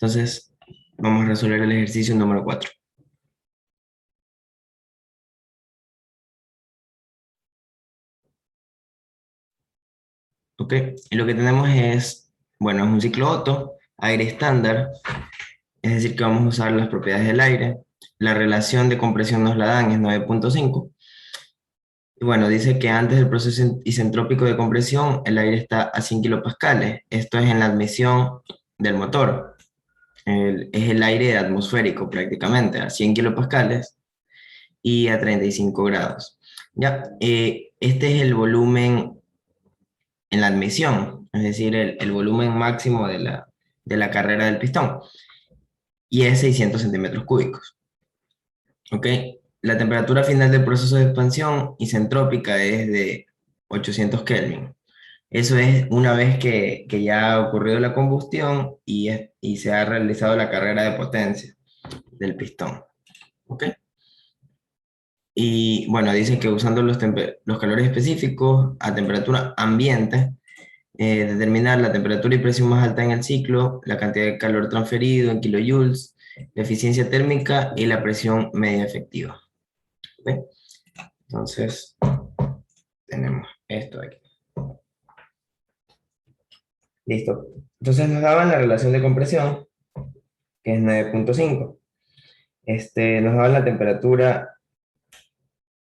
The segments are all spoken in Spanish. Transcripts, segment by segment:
Entonces, vamos a resolver el ejercicio número 4. ¿Ok? Y lo que tenemos es, bueno, es un ciclo Otto, aire estándar, es decir, que vamos a usar las propiedades del aire. La relación de compresión nos la dan, es 9.5. Y bueno, dice que antes del proceso isentrópico de compresión, el aire está a 100 kilopascales. Esto es en la admisión del motor. Es el aire atmosférico prácticamente, a 100 kilopascales y a 35 grados. Ya, este es el volumen en la admisión, es decir, el volumen máximo de la carrera del pistón, y es 600 centímetros cúbicos. ¿Ok? La temperatura final del proceso de expansión isentrópica es de 800 Kelvin. Eso es una vez que ya ha ocurrido la combustión y se ha realizado la carrera de potencia del pistón. ¿Ok? Y bueno, dice que usando los calores específicos a temperatura ambiente, determinar la temperatura y presión más alta en el ciclo, la cantidad de calor transferido en kilojoules, la eficiencia térmica y la presión media efectiva. ¿Ok? Entonces, tenemos esto aquí. Listo. Entonces nos daban la relación de compresión, que es 9.5. Nos daban la temperatura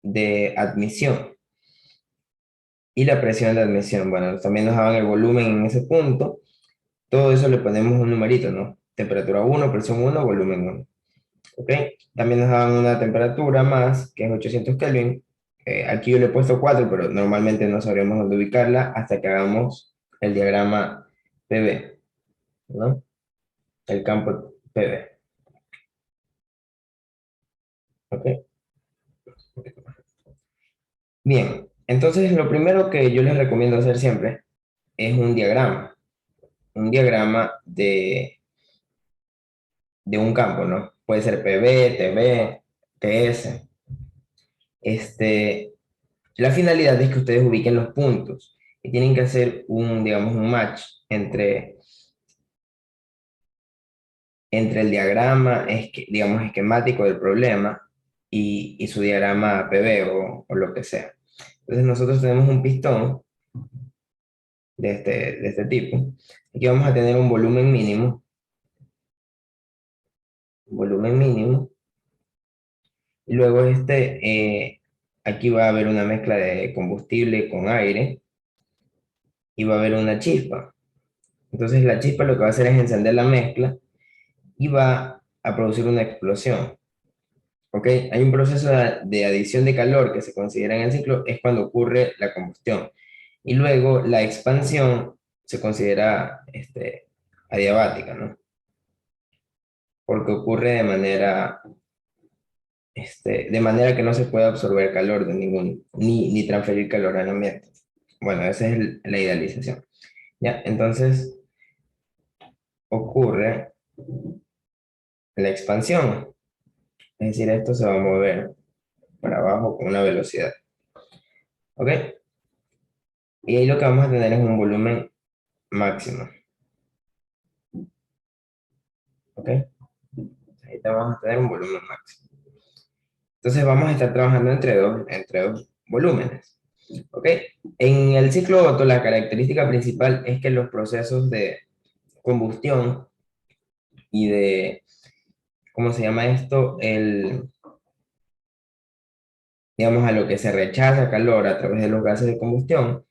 de admisión y la presión de admisión. Bueno, también nos daban el volumen en ese punto. Todo eso le ponemos un numerito, ¿no? Temperatura 1, presión 1, volumen 1. ¿Ok? También nos daban una temperatura más, que es 800 Kelvin. Aquí yo le he puesto 4, pero normalmente no sabremos dónde ubicarla hasta que hagamos el diagrama PV, ¿no? El campo PV. ¿Ok? Bien, entonces lo primero que yo les recomiendo hacer siempre es un diagrama de un campo, ¿no? Puede ser PV, TV, TS. Este, la finalidad es que ustedes ubiquen los puntos y tienen que hacer digamos, un match entre el diagrama, digamos, esquemático del problema y su diagrama PV o lo que sea. Entonces nosotros tenemos un pistón de este tipo. Aquí vamos a tener un volumen mínimo, y luego aquí va a haber una mezcla de combustible con aire, y va a haber una chispa. Entonces la chispa lo que va a hacer es encender la mezcla y va a producir una explosión. ¿Ok? Hay un proceso de adición de calor que se considera en el ciclo, es cuando ocurre la combustión. Y luego la expansión se considera adiabática, ¿no? Porque ocurre de manera que no se puede absorber calor ni transferir calor al ambiente. Bueno, esa es la idealización. ¿Ya? Entonces ocurre la expansión, es decir, esto se va a mover para abajo con una velocidad. ¿Ok? Y ahí lo que vamos a tener es un volumen máximo. ¿Ok? Ahí vamos a tener un volumen máximo. Entonces vamos a estar trabajando entre dos volúmenes. ¿Ok? En el ciclo Otto, la característica principal es que los procesos de combustión y ¿cómo se llama esto? Digamos, a lo que se rechaza calor a través de los gases de combustión,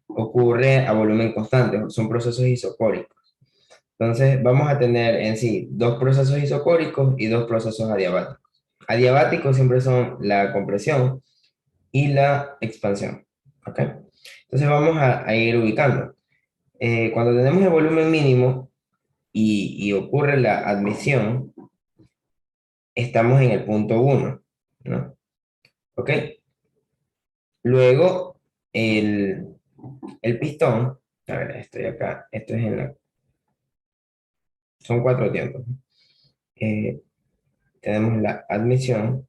ocurre a volumen constante, son procesos isocóricos. Entonces, vamos a tener en sí dos procesos isocóricos y dos procesos adiabáticos. Adiabáticos siempre son la compresión y la expansión. ¿Ok? Entonces, vamos a ir ubicando. Cuando tenemos el volumen mínimo y ocurre la admisión, estamos en el punto 1, ¿no? ¿Ok? Luego, el pistón, a ver, estoy acá, esto es son 4 tiempos. Eh, Tenemos la admisión,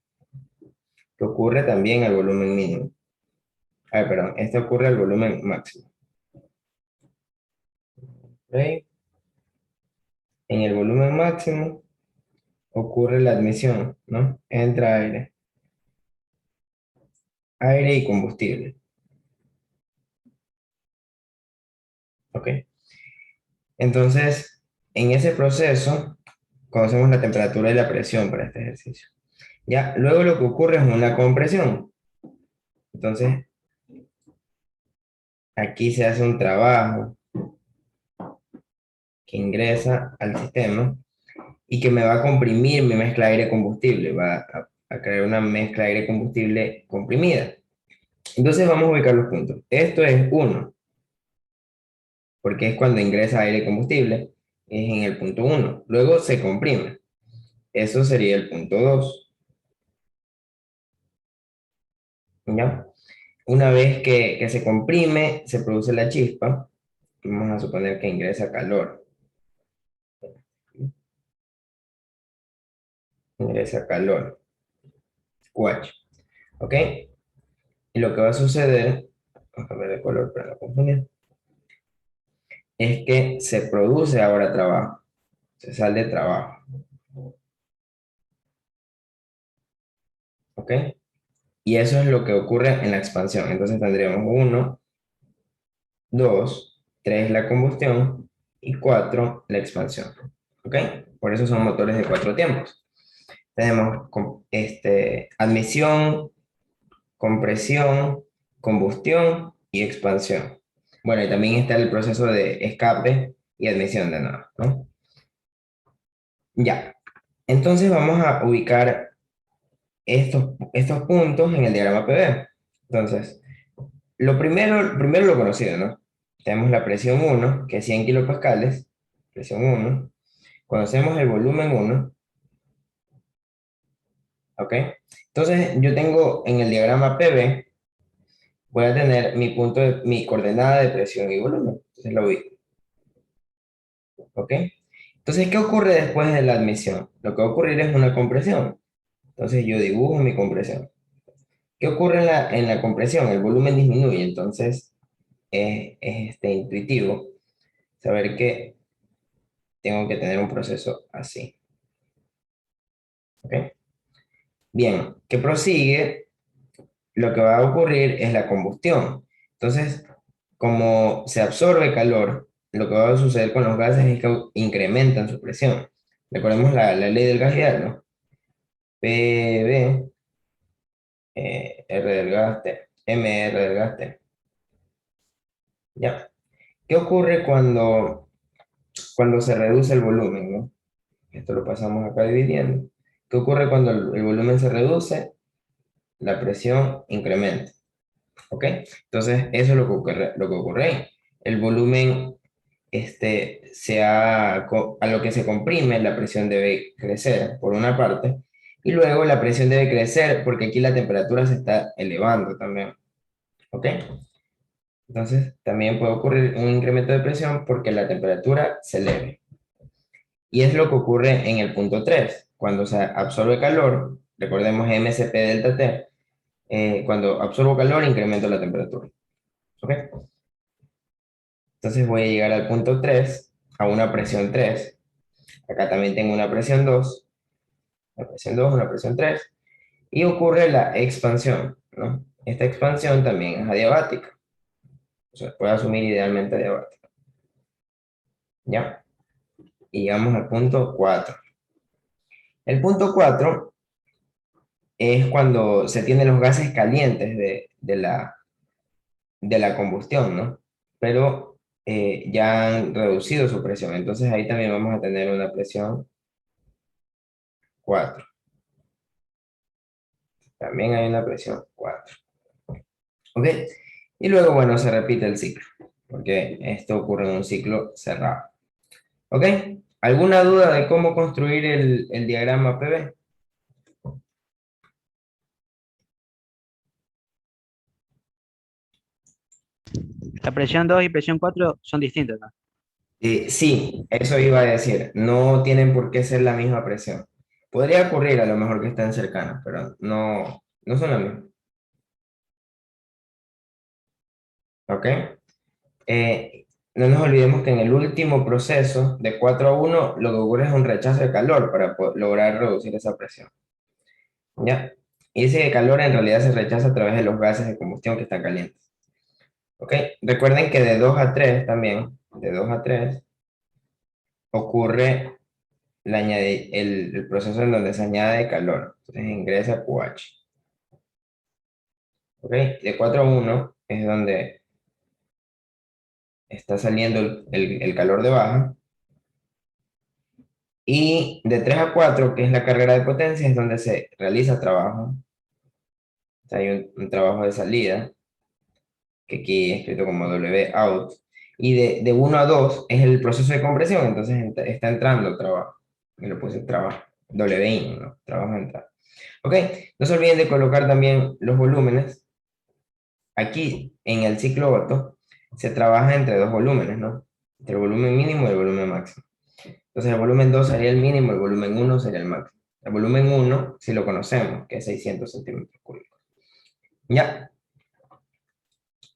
que ocurre también al volumen mínimo. Perdón, este ocurre al volumen máximo. ¿Ok? en el volumen máximo ocurre la admisión, ¿no? Entra aire, aire y combustible, ¿ok? Entonces, en ese proceso, conocemos la temperatura y la presión para este ejercicio. Ya, luego lo que ocurre es una compresión. Entonces, aquí se hace un trabajo que ingresa al sistema y que me va a comprimir mi mezcla aire-combustible, va a crear una mezcla aire-combustible comprimida. Entonces vamos a ubicar los puntos. Esto es uno, porque es cuando ingresa aire-combustible, es en el punto 1. Luego se comprime. Eso sería el punto 2. ¿Ya? Una vez que se comprime, se produce la chispa. Vamos a suponer que ingresa calor. Ingresa calor. Watch. ¿Ok? Y lo que va a suceder, vamos a cambiar de color para no confundir, es que se produce ahora trabajo. Se sale trabajo. ¿Ok? Y eso es lo que ocurre en la expansión. Entonces tendríamos 1, 2, 3 la combustión y 4 la expansión. ¿Ok? Por eso son motores de 4 tiempos. Tenemos admisión, compresión, combustión y expansión. Bueno, y también está el proceso de escape y admisión de nuevo, ¿no? Ya. Entonces vamos a ubicar estos puntos en el diagrama PV. Entonces, primero lo conocido, ¿no? Tenemos la presión 1, que es 100 kilopascales, presión 1. Conocemos el volumen 1, ¿ok? Entonces, yo tengo en el diagrama PV, voy a tener mi coordenada de presión y volumen. Entonces, lo ubico, ¿ok? Entonces, ¿qué ocurre después de la admisión? Lo que va a ocurrir es una compresión. Entonces, yo dibujo mi compresión. ¿Qué ocurre en la compresión? El volumen disminuye, entonces es intuitivo saber que tengo que tener un proceso así. ¿Ok? Bien, ¿qué prosigue? Lo que va a ocurrir es la combustión. Entonces, como se absorbe calor, lo que va a suceder con los gases es que incrementan su presión. Recordemos la ley del gas ideal, ¿no? PV, R del gas T, MR del gas T. ¿Ya? ¿Qué ocurre cuando se reduce el volumen, ¿no? Esto lo pasamos acá dividiendo. ¿Qué ocurre cuando el volumen se reduce? La presión incrementa. ¿Ok? Entonces, eso es lo que ocurre ahí. El volumen, a lo que se comprime, la presión debe crecer, por una parte, y luego la presión debe crecer porque aquí la temperatura se está elevando también. ¿Ok? Entonces, también puede ocurrir un incremento de presión porque la temperatura se eleve. Y es lo que ocurre en el punto 3 cuando se absorbe calor, recordemos MCP delta T, cuando absorbo calor incremento la temperatura. ¿Ok? Entonces voy a llegar al punto 3 a una presión 3. Acá también tengo una presión 2, una presión 2, una presión 3. Y ocurre la expansión, ¿no? Esta expansión también es adiabática. O sea, puede asumir idealmente adiabática. ¿Ya? Y llegamos al punto 4. El punto 4 es cuando se tienen los gases calientes de la combustión, ¿no? Pero ya han reducido su presión. Entonces ahí también vamos a tener una presión 4. También hay una presión 4. ¿Ok? Y luego, bueno, se repite el ciclo, porque esto ocurre en un ciclo cerrado. ¿Ok? ¿Alguna duda de cómo construir el diagrama PV? La presión 2 y presión 4 son distintas, ¿no? Sí, eso iba a decir. No tienen por qué ser la misma presión. Podría ocurrir a lo mejor que estén cercanas, pero no son la misma. ¿Ok? no nos olvidemos que en el último proceso de 4 a 1 lo que ocurre es un rechazo de calor para lograr reducir esa presión. ¿Ya? Y ese calor en realidad se rechaza a través de los gases de combustión que están calientes. ¿Ok? Recuerden que de 2 a 3 también, de 2 a 3, ocurre el proceso en donde se añade calor. Entonces ingresa QH. ¿Ok? De 4 a 1 es donde está saliendo el calor de baja. Y de 3 a 4, que es la carrera de potencia, es donde se realiza trabajo. O sea, hay un trabajo de salida, que aquí es escrito como W out. Y de 1 a 2 es el proceso de compresión, entonces está entrando trabajo. Y lo puse trabajo. W in, ¿no? Trabajo de entrada. Ok, no se olviden de colocar también los volúmenes. Aquí, en el ciclo Otto, se trabaja entre dos volúmenes, ¿no? Entre el volumen mínimo y el volumen máximo. Entonces, el volumen 2 sería el mínimo, el volumen uno sería el máximo. El volumen uno si lo conocemos, que es 600 centímetros cúbicos. ¿Ya?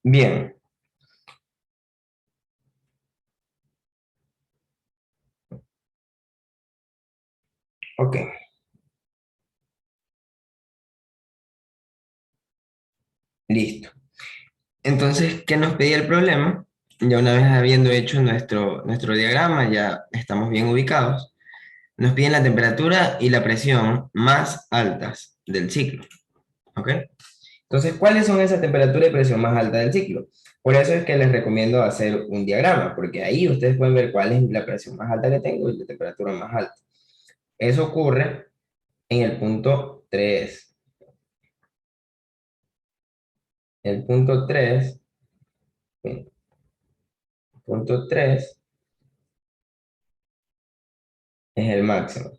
Bien. Ok, listo. Entonces, ¿qué nos pedía el problema? Ya una vez habiendo hecho nuestro diagrama, ya estamos bien ubicados. Nos piden la temperatura y la presión más altas del ciclo. ¿Ok? Entonces, ¿cuáles son esa temperatura y presión más alta del ciclo? Por eso es que les recomiendo hacer un diagrama, porque ahí ustedes pueden ver cuál es la presión más alta que tengo y la temperatura más alta. Eso ocurre en el punto 3. El punto 3, punto 3 es el máximo.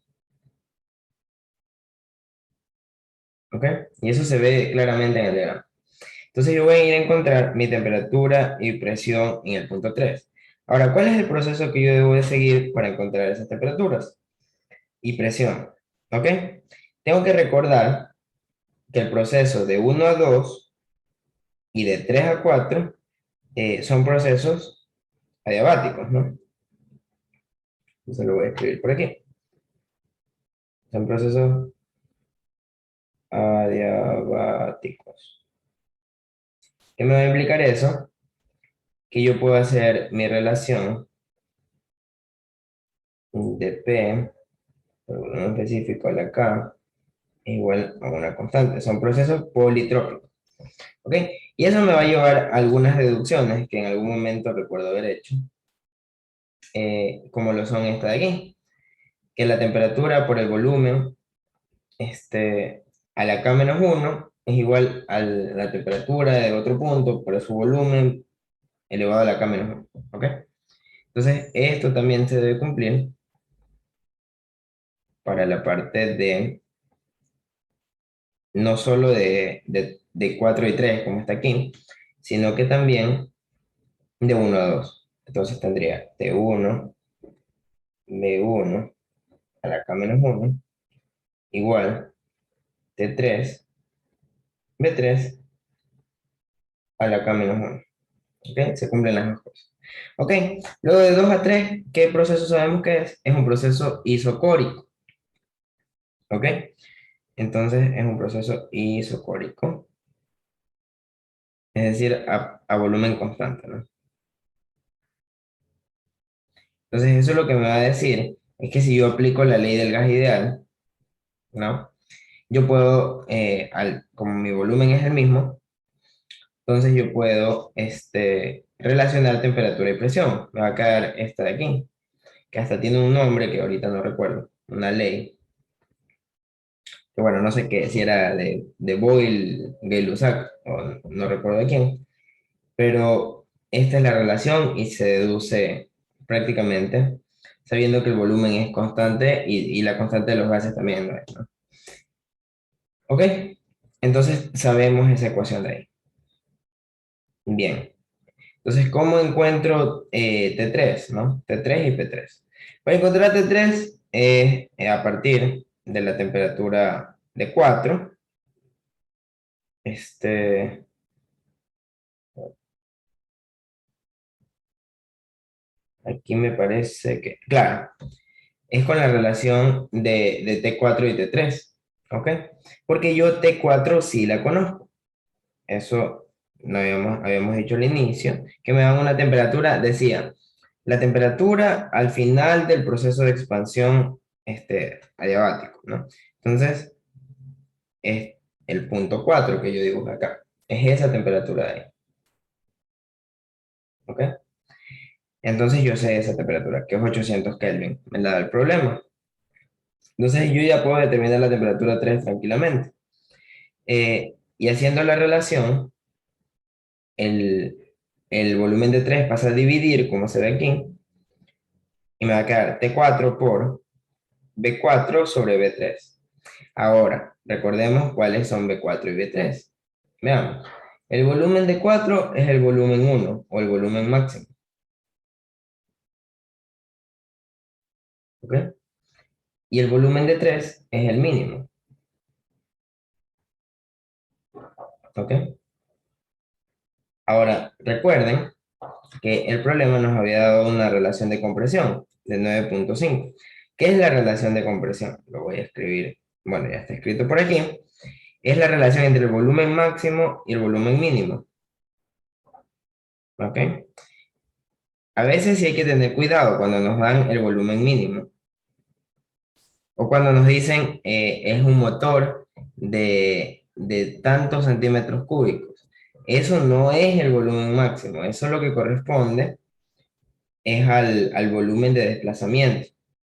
¿Ok? Y eso se ve claramente en el diagrama. Entonces yo voy a ir a encontrar mi temperatura y presión en el punto 3. Ahora, ¿cuál es el proceso que yo debo de seguir para encontrar esas temperaturas y presión? ¿Ok? Tengo que recordar que el proceso de 1 a 2 y de 3 a 4 son procesos adiabáticos, ¿no? Entonces lo voy a escribir por aquí. Son procesos adiabáticos. ¿Qué me va a implicar eso? Que yo puedo hacer mi relación de P, por un específico, la K, es igual a una constante. Son procesos politrópicos. ¿Ok? Y eso me va a llevar a algunas deducciones que en algún momento recuerdo haber hecho, como lo son esta de aquí, que la temperatura por el volumen a la K menos uno es igual a la temperatura de otro punto por su volumen elevado a la K menos uno. ¿Ok? Entonces, esto también se debe cumplir para la parte de, no solo de 4 y 3 como está aquí, sino que también de 1 a 2. Entonces tendría T1, B1 a la K menos uno igual T3, B3 a la K menos uno. ¿Ok? Se cumplen las dos cosas. ¿Ok? Luego de 2 a 3, ¿qué proceso sabemos que es? Es un proceso isocórico. ¿Ok? Entonces es un proceso isocórico, es decir, a volumen constante, ¿no? Entonces eso lo que me va a decir es que si yo aplico la ley del gas ideal, ¿no? Yo puedo, como mi volumen es el mismo, entonces yo puedo relacionar temperatura y presión. Me va a quedar esta de aquí, que hasta tiene un nombre que ahorita no recuerdo, una ley, que bueno, no sé qué, si era de Boyle, Gay-Lussac, o no recuerdo de quién, pero esta es la relación y se deduce prácticamente sabiendo que el volumen es constante y la constante de los gases también lo es, ¿no? ¿Ok? Entonces sabemos esa ecuación de ahí. Bien. Entonces, ¿cómo encuentro T3, ¿no? T3 y P3. Para encontrar T3 es a partir de la temperatura de 4, este, Aquí me parece que, claro, es con la relación de T4 y T3, ¿ok? Porque yo T4 sí la conozco. Eso no habíamos dicho al inicio, que me dan una temperatura, decía, la temperatura al final del proceso de expansión adiabático, ¿no? Entonces, es el punto 4 que yo dibujo acá. Es esa temperatura de ahí, ¿ok? Entonces yo sé esa temperatura, que es 800 Kelvin, me la da el problema. Entonces yo ya puedo determinar la temperatura 3 tranquilamente. Y haciendo la relación, el, el volumen de 3 pasa a dividir, como se ve aquí, y me va a quedar T4 por B4 sobre B3. Ahora, recordemos cuáles son B4 y B3. Veamos. El volumen de 4 es el volumen 1 o el volumen máximo. ¿Ok? Y el volumen de 3 es el mínimo. ¿Ok? Ahora, recuerden que el problema nos había dado una relación de compresión de 9.5. ¿Qué es la relación de compresión? Lo voy a escribir. Bueno, ya está escrito por aquí. Es la relación entre el volumen máximo y el volumen mínimo. ¿Ok? A veces sí hay que tener cuidado cuando nos dan el volumen mínimo. O cuando nos dicen es un motor de tantos centímetros cúbicos. Eso no es el volumen máximo. Eso es lo que corresponde es al volumen de desplazamiento,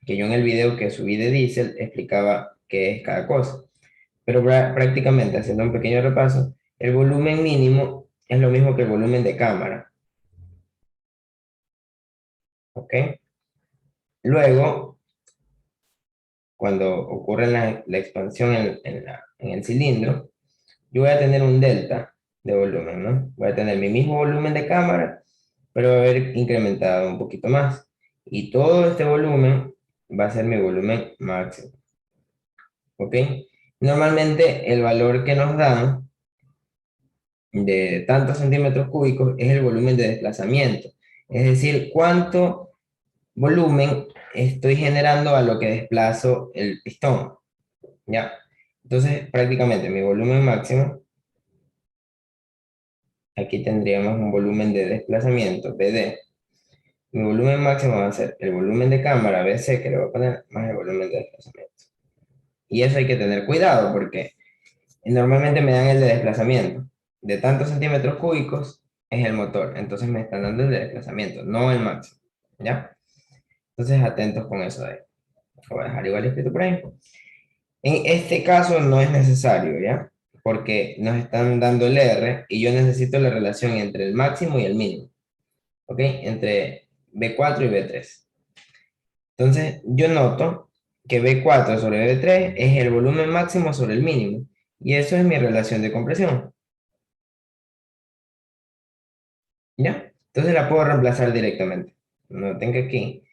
que yo en el video que subí de diésel explicaba qué es cada cosa. Pero prácticamente, haciendo un pequeño repaso, el volumen mínimo es lo mismo que el volumen de cámara, ¿ok? Luego, cuando ocurre la expansión en el cilindro, yo voy a tener un delta de volumen, ¿no? Voy a tener mi mismo volumen de cámara, pero va a haber incrementado un poquito más. Y todo este volumen va a ser mi volumen máximo. ¿Ok? Normalmente el valor que nos dan de tantos centímetros cúbicos es el volumen de desplazamiento. Es decir, cuánto volumen estoy generando a lo que desplazo el pistón. ¿Ya? Entonces, prácticamente mi volumen máximo, aquí tendríamos un volumen de desplazamiento, BD. Mi volumen máximo va a ser el volumen de cámara, BC, que le voy a poner, más el volumen de desplazamiento. Y eso hay que tener cuidado porque normalmente me dan el de desplazamiento. De tantos centímetros cúbicos es el motor. Entonces me están dando el de desplazamiento, no el máximo. ¿Ya? Entonces atentos con eso de ahí. Lo voy a dejar igual escrito por ahí. En este caso no es necesario, ¿ya? Porque nos están dando el R y yo necesito la relación entre el máximo y el mínimo. ¿Ok? Entre B4 y B3. Entonces yo noto que B4 sobre B3 es el volumen máximo sobre el mínimo. Y eso es mi relación de compresión. ¿Ya? Entonces la puedo reemplazar directamente. Noten que aquí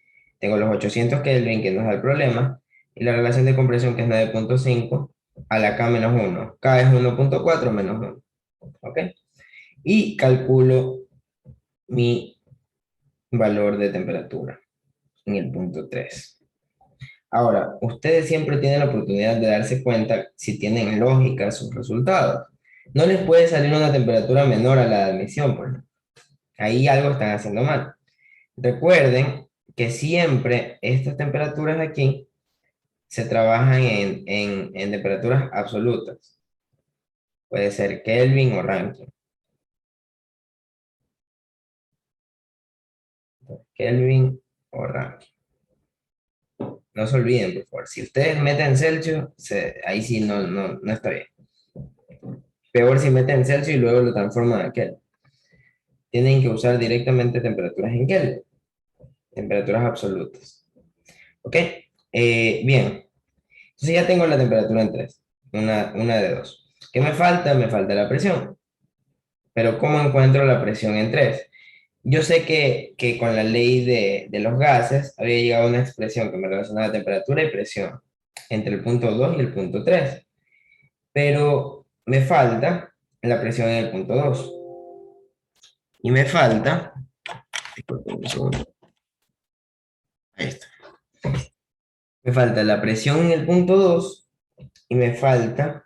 tengo los 800 Kelvin que nos da el problema y la relación de compresión que es 9.5 a la K menos 1. K es 1.4 menos 1. ¿Ok? Y calculo mi valor de temperatura en el punto 3. Ahora, ustedes siempre tienen la oportunidad de darse cuenta si tienen lógica sus resultados. No les puede salir una temperatura menor a la de admisión, por ejemplo. Ahí algo están haciendo mal. Recuerden que siempre estas temperaturas de aquí se trabajan en temperaturas absolutas. Puede ser Kelvin o Rankine. Kelvin o Rankine. No se olviden, por favor. Si ustedes meten Celsius, ahí sí no está bien. Peor si meten Celsius y luego lo transforman a Kelvin. Tienen que usar directamente temperaturas en Kelvin. Temperaturas absolutas. ¿Ok? Bien. Entonces ya tengo la temperatura en 3. Una de dos. ¿Qué me falta? Me falta la presión. Pero ¿cómo encuentro la presión en 3? Yo sé que con la ley de los gases había llegado a una expresión que me relacionaba temperatura y presión entre el punto 2 y el punto 3. Pero me falta la presión en el punto 2. Y me falta, disculpen un segundo, Ahí está. Me falta la presión en el punto 2 y me falta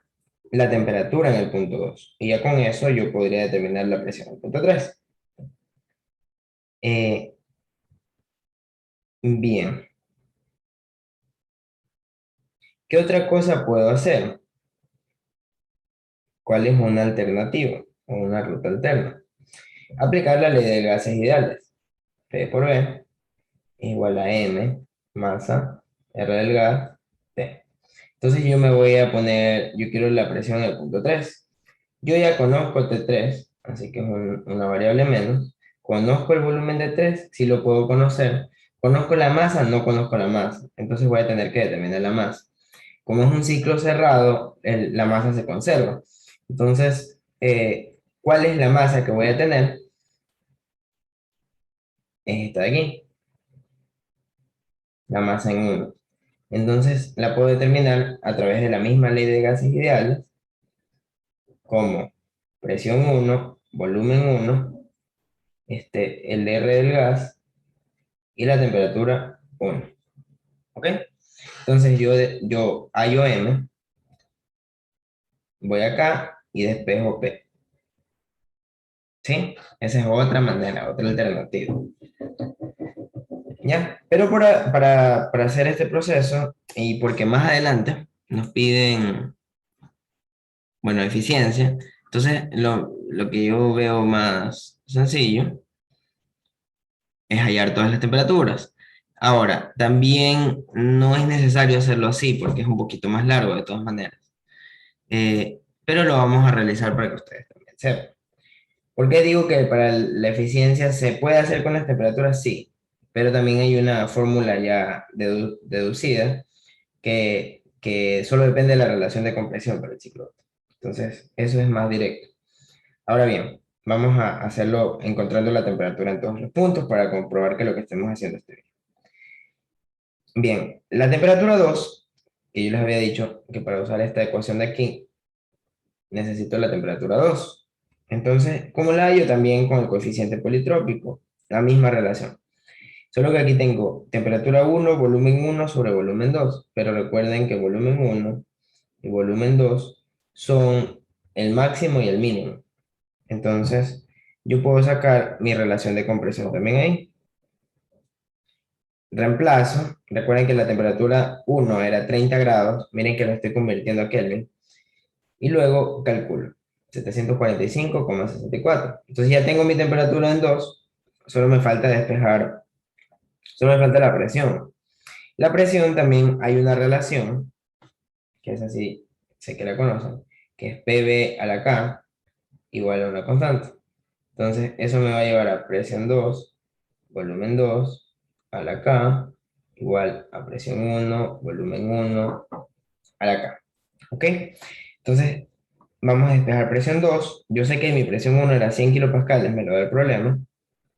la temperatura en el punto 2. Y ya con eso yo podría determinar la presión en el punto 3. Bien. ¿Qué otra cosa puedo hacer? ¿Cuál es una alternativa o una ruta alterna? Aplicar la ley de gases ideales. P por B es igual a M, masa, R del gas, T. Entonces yo me voy a poner, yo quiero la presión en el punto 3. Yo ya conozco T3, así que es una variable menos. Conozco el volumen de 3, sí lo puedo conocer. Conozco la masa, no conozco la masa. Entonces voy a tener que determinar la masa. Como es un ciclo cerrado, la masa se conserva. Entonces, ¿cuál es la masa que voy a tener? Es esta de aquí, la masa en 1. Entonces, la puedo determinar a través de la misma ley de gases ideales, como presión 1, volumen 1, el R del gas y la temperatura 1. ¿Ok? Entonces, yo hallo M, voy acá y despejo P. ¿Sí? Esa es otra manera, otra alternativa. ¿Ya? Pero para hacer este proceso, y porque más adelante nos piden, bueno, eficiencia, entonces lo que yo veo más sencillo es hallar todas las temperaturas. Ahora, también no es necesario hacerlo así porque es un poquito más largo de todas maneras. Pero lo vamos a realizar para que ustedes también sepan. ¿Por qué digo que para la eficiencia se puede hacer con las temperaturas? Sí, pero también hay una fórmula ya deducida que solo depende de la relación de compresión para el ciclo Otto. Entonces, eso es más directo. Ahora bien, vamos a hacerlo encontrando la temperatura en todos los puntos para comprobar que lo que estemos haciendo esté bien. Bien, la temperatura 2, que yo les había dicho que para usar esta ecuación de aquí, necesito la temperatura 2. Entonces, como la hallo también con el coeficiente politrópico, la misma relación. Solo que aquí tengo temperatura 1, volumen 1 sobre volumen 2, pero recuerden que volumen 1 y volumen 2 son el máximo y el mínimo. Entonces, yo puedo sacar mi relación de compresión también ahí. Reemplazo, recuerden que la temperatura 1 era 30 grados, miren que lo estoy convirtiendo a Kelvin, y luego calculo 745,64. Entonces ya tengo mi temperatura en 2, solo me falta despejar, solo me falta la presión. La presión también hay una relación, que es así, sé que la conocen, que es PV a la K igual a una constante. Entonces eso me va a llevar a presión 2, volumen 2, a la K, igual a presión 1, volumen 1, a la K. ¿Ok? Entonces, vamos a despejar presión 2. Yo sé que mi presión 1 era 100 kilopascales, me lo da el problema,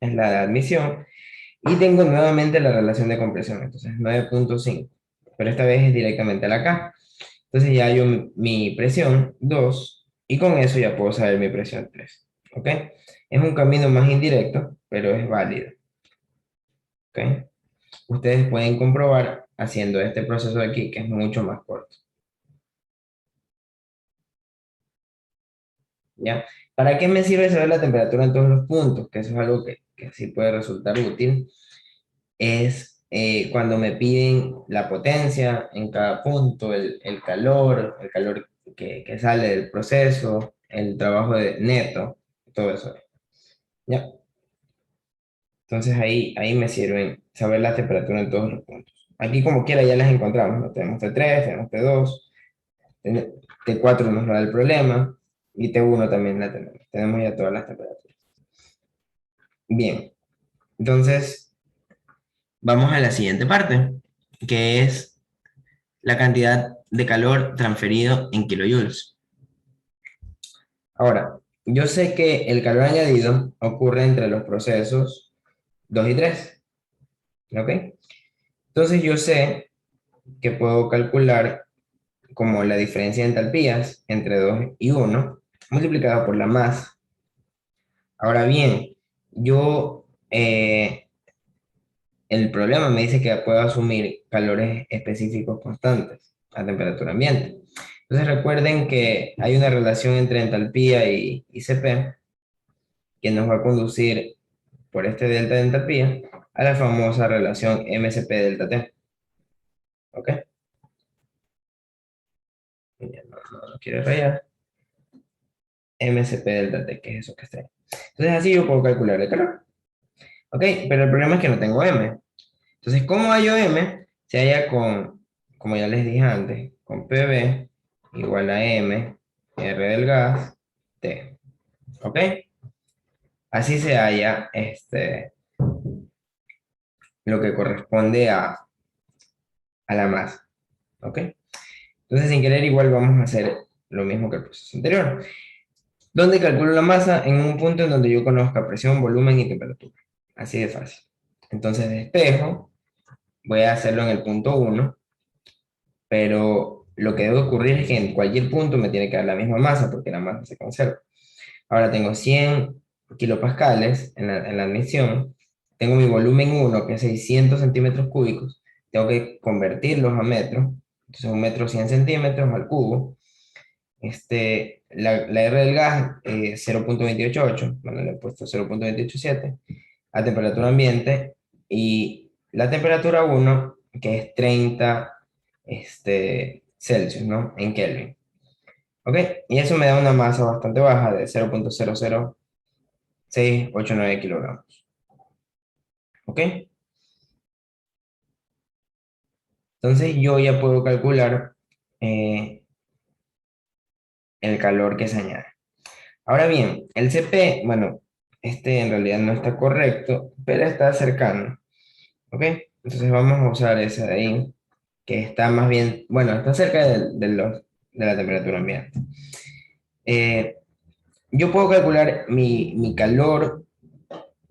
es la de admisión. Y tengo nuevamente la relación de compresión, entonces 9,5. Pero esta vez es directamente a la K. Entonces ya yo mi presión 2 y con eso ya puedo saber mi presión 3. ¿Ok? Es un camino más indirecto, pero es válido. ¿Ok? Ustedes pueden comprobar haciendo este proceso de aquí, que es mucho más corto. ¿Ya? ¿Para qué me sirve saber la temperatura en todos los puntos? Que eso es algo que sí puede resultar útil. Es cuando me piden la potencia en cada punto, el calor que sale del proceso, el trabajo neto, todo eso. ¿Ya? Entonces ahí me sirven saber la temperatura en todos los puntos. Aquí como quiera ya las encontramos, ¿no? Tenemos T3, tenemos T2, T4 nos da el problema y T1 también la tenemos. Tenemos ya todas las temperaturas. Bien, entonces vamos a la siguiente parte, que es la cantidad de calor transferido en kilojoules. Ahora, yo sé que el calor añadido ocurre entre los procesos 2 y 3, ¿ok? Entonces yo sé que puedo calcular como la diferencia de entalpías entre 2 y 1 multiplicado por la masa. Ahora bien, yo El problema me dice que puedo asumir calores específicos constantes a temperatura ambiente. Entonces recuerden que hay una relación entre entalpía y Cp que nos va a conducir por este delta de entalpía a la famosa relación MCP delta T. ¿Ok? Ya no quiere rayar. MCP delta T, que es eso que está ahí. Entonces así yo puedo calcular el calor. ¿Ok? Pero el problema es que no tengo M. Entonces, ¿cómo hallo M? Se halla con, como ya les dije antes, con PV igual a M, R del gas, T. ¿Ok? Así se halla lo que corresponde a la masa. ¿Ok? Entonces, sin querer, igual vamos a hacer lo mismo que el proceso anterior. ¿Dónde calculo la masa? En un punto en donde yo conozca presión, volumen y temperatura. Así de fácil. Entonces, despejo, voy a hacerlo en el punto 1, pero lo que debe ocurrir es que en cualquier punto me tiene que dar la misma masa, porque la masa se conserva. Ahora tengo 100 kilopascales en la admisión, tengo mi volumen 1, que es 600 centímetros cúbicos, tengo que convertirlos a metros, entonces un metro 100 centímetros al cubo. La R del gas, 0,288, bueno, le he puesto 0,287 a temperatura ambiente, y la temperatura 1, que es 30 Celsius, ¿no? En Kelvin. ¿Ok? Y eso me da una masa bastante baja de 0,00689 kilogramos. ¿Ok? Entonces yo ya puedo calcular eh, el calor que se añade. Ahora bien, el CP, bueno, este en realidad no está correcto, pero está cercano. ¿Ok? Entonces vamos a usar ese de ahí, que está más bien, bueno, está cerca de la temperatura ambiente. Eh, yo puedo calcular mi calor,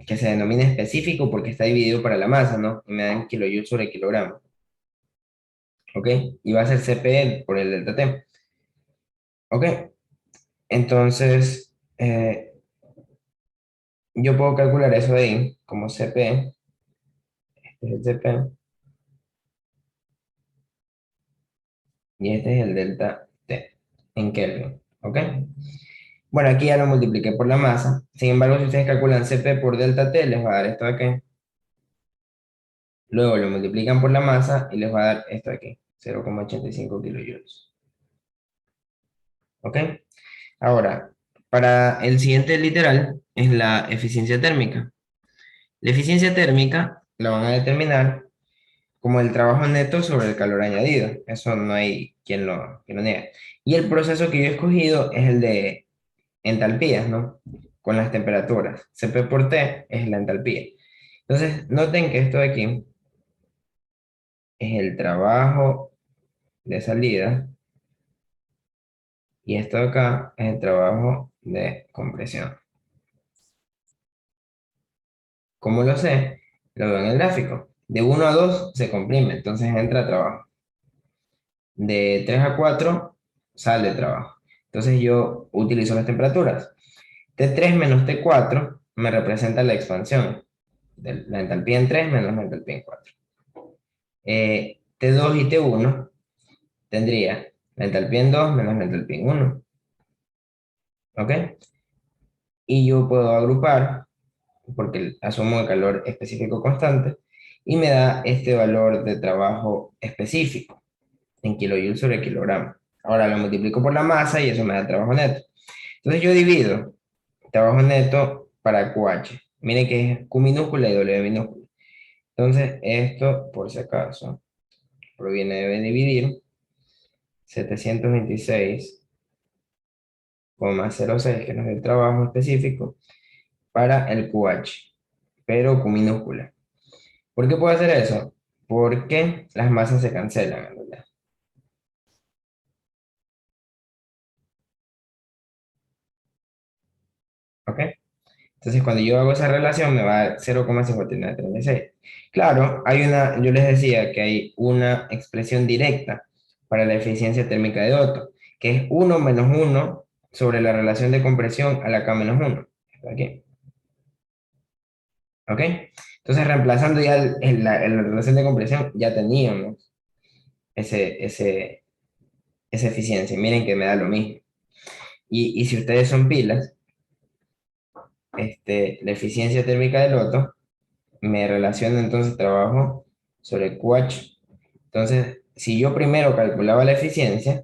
que se denomina específico porque está dividido para la masa, ¿no? Y me dan kilojoule sobre kilogramo. ¿Ok? Y va a ser CP por el delta T. ¿Ok? Entonces, yo puedo calcular eso de ahí como CP, este es el CP, y este es el delta T en Kelvin. ¿Ok? Bueno, aquí ya lo multipliqué por la masa. Sin embargo, si ustedes calculan CP por delta T, les va a dar esto de aquí. Luego lo multiplican por la masa y les va a dar esto de aquí, 0,85 kilojoules. ¿Ok? Ahora, para el siguiente literal es la eficiencia térmica. La eficiencia térmica la van a determinar como el trabajo neto sobre el calor añadido. Eso no hay quien lo niegue. Y el proceso que yo he escogido es el de entalpías, ¿no? Con las temperaturas. Cp por T es la entalpía. Entonces, noten que esto de aquí es el trabajo de salida y esto de acá es el trabajo de compresión. ¿Cómo lo sé? Lo veo en el gráfico. De 1 a 2 se comprime, entonces entra trabajo. De 3 a 4 sale trabajo. Entonces yo utilizo las temperaturas. T3 menos T4 me representa la expansión. De la entalpía en 3 menos la entalpía en 4. T2 y T1 tendría la entalpía en 2 menos la entalpía en 1. ¿Ok? Y yo puedo agrupar, porque asumo el calor específico constante, y me da este valor de trabajo específico en kilojoule sobre kilogramo. Ahora lo multiplico por la masa y eso me da el trabajo neto. Entonces yo divido trabajo neto para QH. Miren que es Q minúscula y W minúscula. Entonces esto, por si acaso, proviene de dividir 726,06, que nos da el trabajo específico, para el QH, pero Q minúscula. ¿Por qué puedo hacer eso? Porque las masas se cancelan, en realidad. ¿Ok? Entonces, cuando yo hago esa relación, me va a dar 0,5936. Claro, yo les decía que hay una expresión directa para la eficiencia térmica de Otto, que es 1 menos 1 sobre la relación de compresión a la K menos 1. Aquí. ¿Ok? Entonces, reemplazando ya la relación de compresión, ya teníamos esa eficiencia. Miren que me da lo mismo. Y si ustedes son pilas, la eficiencia térmica del otro me relaciona entonces trabajo sobre QH. Entonces, si yo primero calculaba la eficiencia,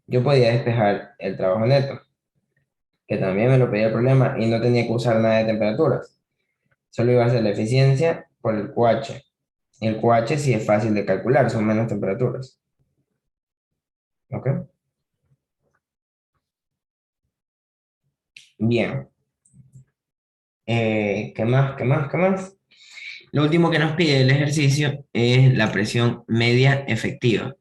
yo podía despejar el trabajo neto, que también me lo pedía el problema y no tenía que usar nada de temperaturas. Solo iba a hacer la eficiencia por el QH. Y el QH sí es fácil de calcular, son menos temperaturas. ¿Ok? Bien. ¿Qué más? ¿Qué más? ¿Qué más? Lo último que nos pide el ejercicio es la presión media efectiva.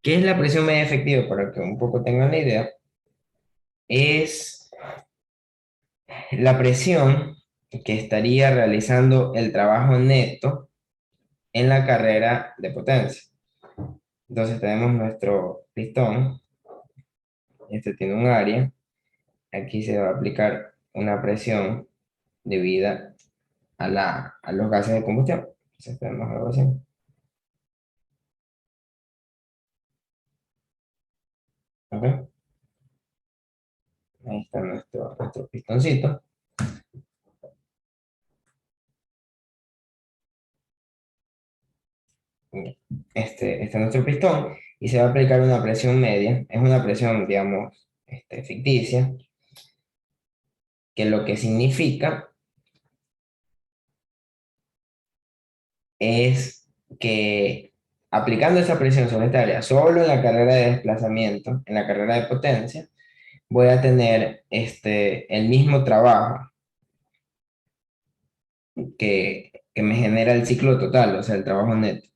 ¿Qué es la presión media efectiva? Para que un poco tengan la idea, es la presión que estaría realizando el trabajo neto en la carrera de potencia. Entonces tenemos nuestro pistón, este tiene un área, aquí se va a aplicar una presión debida a los gases de combustión. Entonces tenemos algo así. ¿Ok? Ahí está nuestro pistoncito. Este es nuestro pistón y se va a aplicar una presión media. Es una presión, digamos, ficticia, que lo que significa es que aplicando esa presión sobre esta área, solo en la carrera de desplazamiento, en la carrera de potencia, voy a tener el mismo trabajo que me genera el ciclo total, o sea, el trabajo neto.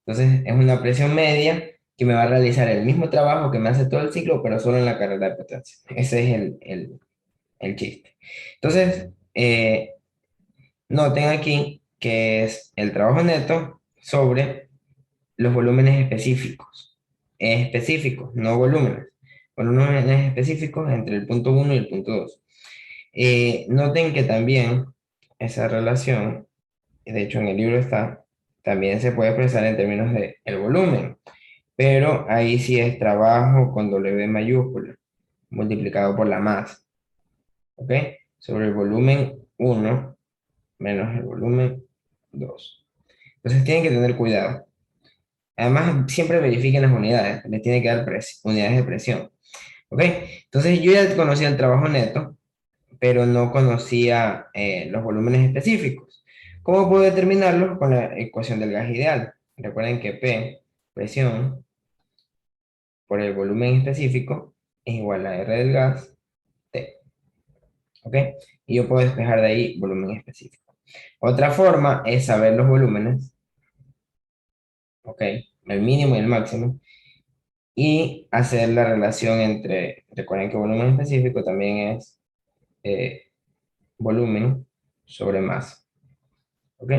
Entonces, es una presión media que me va a realizar el mismo trabajo que me hace todo el ciclo, pero solo en la carrera de potencia. Ese es el chiste. Entonces, noten aquí que es el trabajo neto sobre los volúmenes específicos. Específicos, no volúmenes. Volúmenes específicos entre el punto 1 y el punto 2. Noten que también esa relación, de hecho en el libro está, también se puede expresar en términos de el volumen, pero ahí sí es trabajo con W mayúscula, multiplicado por la masa, ¿ok? Sobre el volumen 1 menos el volumen 2. Entonces tienen que tener cuidado. Además, siempre verifiquen las unidades, les tiene que dar unidades de presión, ¿ok? Entonces yo ya conocía el trabajo neto, pero no conocía los volúmenes específicos. ¿Cómo puedo determinarlos? Con la ecuación del gas ideal. Recuerden que P, presión, por el volumen específico, es igual a R del gas, T. ¿Ok? Y yo puedo despejar de ahí volumen específico. Otra forma es saber los volúmenes, ¿ok? El mínimo y el máximo, y hacer la relación entre, recuerden que volumen específico también es eh, volumen sobre masa. ¿Ok?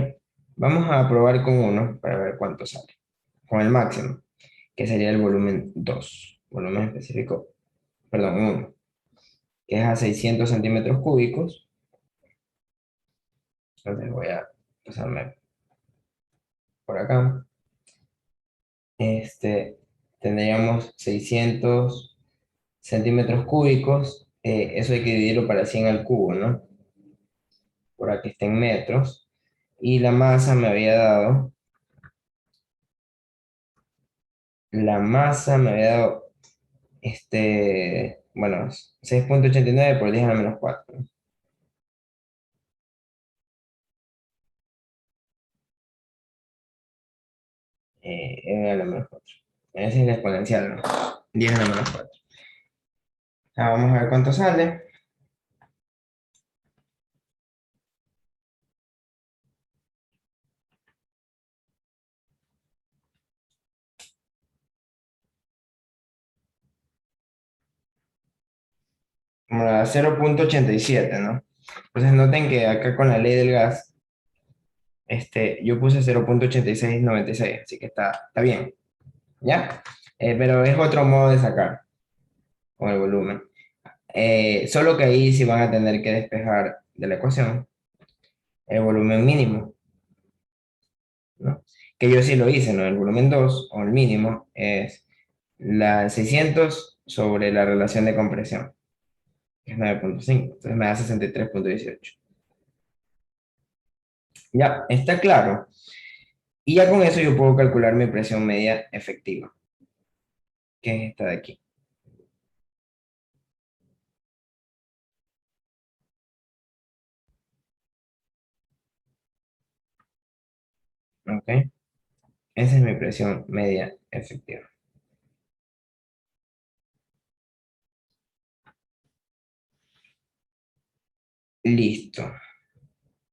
Vamos a probar con uno para ver cuánto sale. Con el máximo, que sería el volumen 2. Volumen específico, perdón, 1, que es a 600 centímetros cúbicos. Entonces voy a pasarme por acá. Tendríamos 600 centímetros cúbicos. Eso hay que dividirlo para 100 al cubo, ¿no? Por aquí está en metros. Y la masa me había dado, bueno, 6,89 por 10 a la menos 4. A la menos 4. Ese es el exponencial, ¿no? 10 a la menos 4. Vamos a ver cuánto sale. Como a 0,87, ¿no? Entonces noten que acá con la ley del gas, yo puse 0,8696, así que está bien, ¿ya? Pero es otro modo de sacar con el volumen. Solo que ahí sí van a tener que despejar de la ecuación el volumen mínimo, ¿no? Que yo sí lo hice, ¿no? El volumen 2 o el mínimo es la 600 sobre la relación de compresión, que es 9.5, entonces me da 63.18. Ya, está claro. Y ya con eso yo puedo calcular mi presión media efectiva, que es esta de aquí. ¿Ok? Esa es mi presión media efectiva. Listo.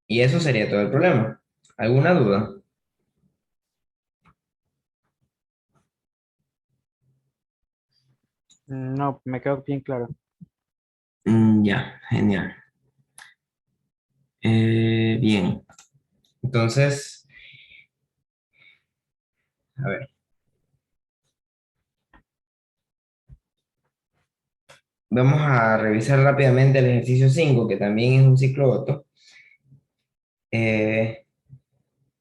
Y eso sería todo el problema. ¿Alguna duda? No, me quedó bien claro. Ya, genial. Bien. Entonces, a ver. Vamos a revisar rápidamente el ejercicio 5 que también es un ciclo Otto. eh,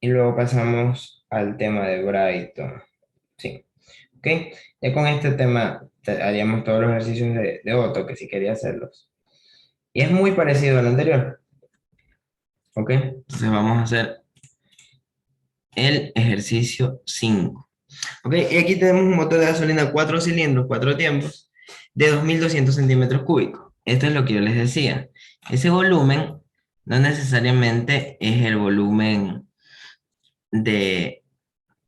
y luego pasamos al tema de Brighton. Sí. ¿Ok? Ya con este tema haríamos todos los ejercicios de Otto, que si quería hacerlos. Y es muy parecido al anterior. ¿Ok? Entonces vamos a hacer el ejercicio 5. ¿Ok? Y aquí tenemos un motor de gasolina 4 cilindros, 4 tiempos, de 2.200 centímetros cúbicos. Esto es lo que yo les decía. Ese volumen no necesariamente es el volumen de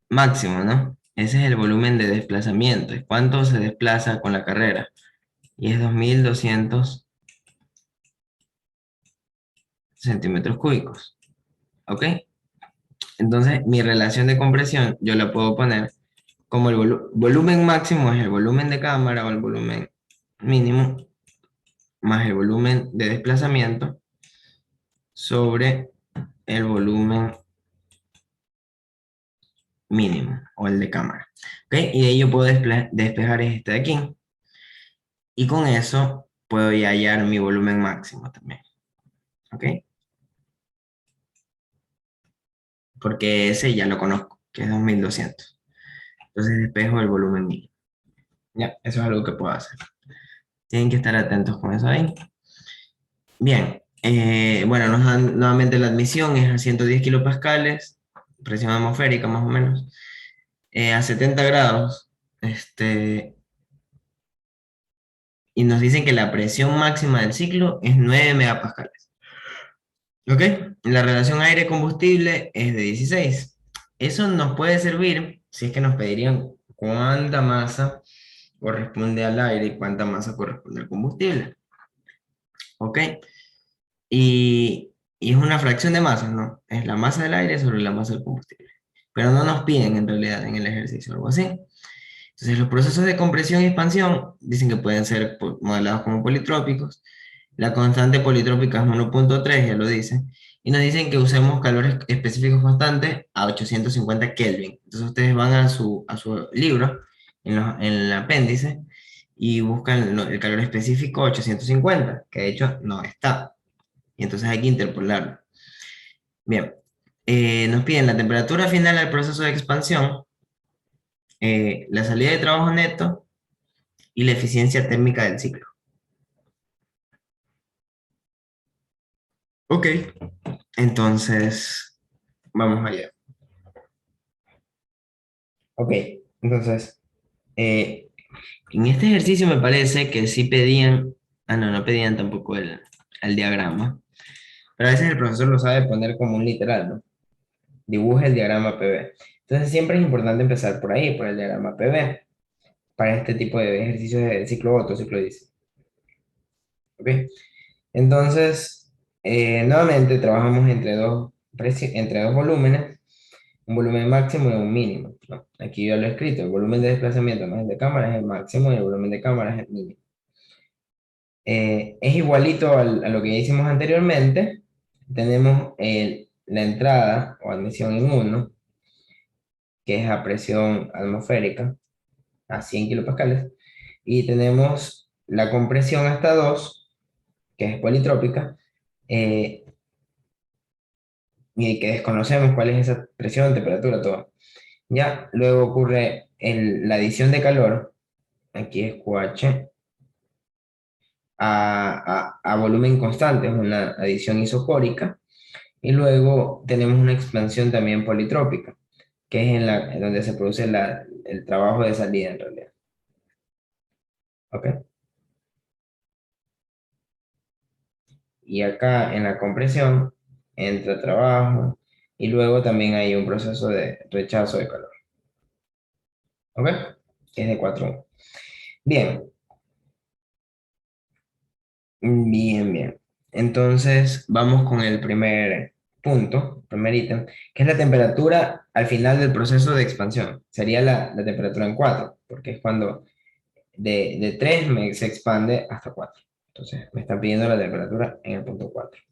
máximo, ¿no? Ese es el volumen de desplazamiento. Es cuánto se desplaza con la carrera. Y es 2.200 centímetros cúbicos. ¿Ok? Entonces, mi relación de compresión yo la puedo poner como el volumen máximo es el volumen de cámara o el volumen mínimo más el volumen de desplazamiento sobre el volumen mínimo o el de cámara. ¿Ok? Y de ahí yo puedo despejar este de aquí. Y con eso puedo ya hallar mi volumen máximo también. ¿Ok? Porque ese ya lo conozco, que es 2.200. Entonces despejo el volumen mínimo. Ya, eso es algo que puedo hacer. Tienen que estar atentos con eso ahí. Bien, bueno, nos dan nuevamente la admisión, es a 110 kilopascales, presión atmosférica más o menos, a 70 grados, y nos dicen que la presión máxima del ciclo es 9 megapascales. ¿Ok? La relación aire-combustible es de 16. Eso nos puede servir si es que nos pedirían cuánta masa corresponde al aire y cuánta masa corresponde al combustible. ¿Ok? Y es una fracción de masas, ¿no? Es la masa del aire sobre la masa del combustible. Pero no nos piden en realidad en el ejercicio algo así. Entonces, los procesos de compresión y expansión dicen que pueden ser modelados como politrópicos. La constante politrópica es 1.3, ya lo dice. Y nos dicen que usemos calores específicos constantes a 850 Kelvin. Entonces, ustedes van a su libro, en el apéndice, y buscan el calor específico 850, que de hecho no está. Y entonces hay que interpolarlo. Bien, nos piden la temperatura final del proceso de expansión, la salida de trabajo neto y la eficiencia térmica del ciclo. Ok, entonces vamos allá. Ok, entonces eh, en este ejercicio me parece que sí pedían, no, no pedían tampoco el diagrama, pero a veces el profesor lo sabe poner como un literal, ¿no? Dibuja el diagrama PV. Entonces siempre es importante empezar por ahí, por el diagrama PV, para este tipo de ejercicios de ciclo Otto, ciclo dice. ¿Ok? Entonces, nuevamente trabajamos entre dos volúmenes, un volumen máximo y un mínimo, ¿no? Aquí yo lo he escrito, el volumen de desplazamiento más el de cámara es el máximo y el volumen de cámara es el mínimo. Es igualito a lo que ya hicimos anteriormente. Tenemos la entrada o admisión en 1, que es a presión atmosférica, a 100 kilopascales, y tenemos la compresión hasta 2, que es politrópica, eh, y que desconocemos cuál es esa presión, temperatura, todo. Ya, luego ocurre la adición de calor, aquí es QH, a volumen constante, es una adición isocórica, y luego tenemos una expansión también politrópica, que es en donde se produce el trabajo de salida en realidad. ¿Ok? Y acá en la compresión entra trabajo y luego también hay un proceso de rechazo de calor. ¿Ok? Que es de 4. Bien, bien, bien. Entonces vamos con el primer punto, primer ítem, que es la temperatura al final del proceso de expansión. Sería la temperatura en 4, porque es cuando de 3 se expande hasta 4. Entonces me están pidiendo la temperatura en el punto 4.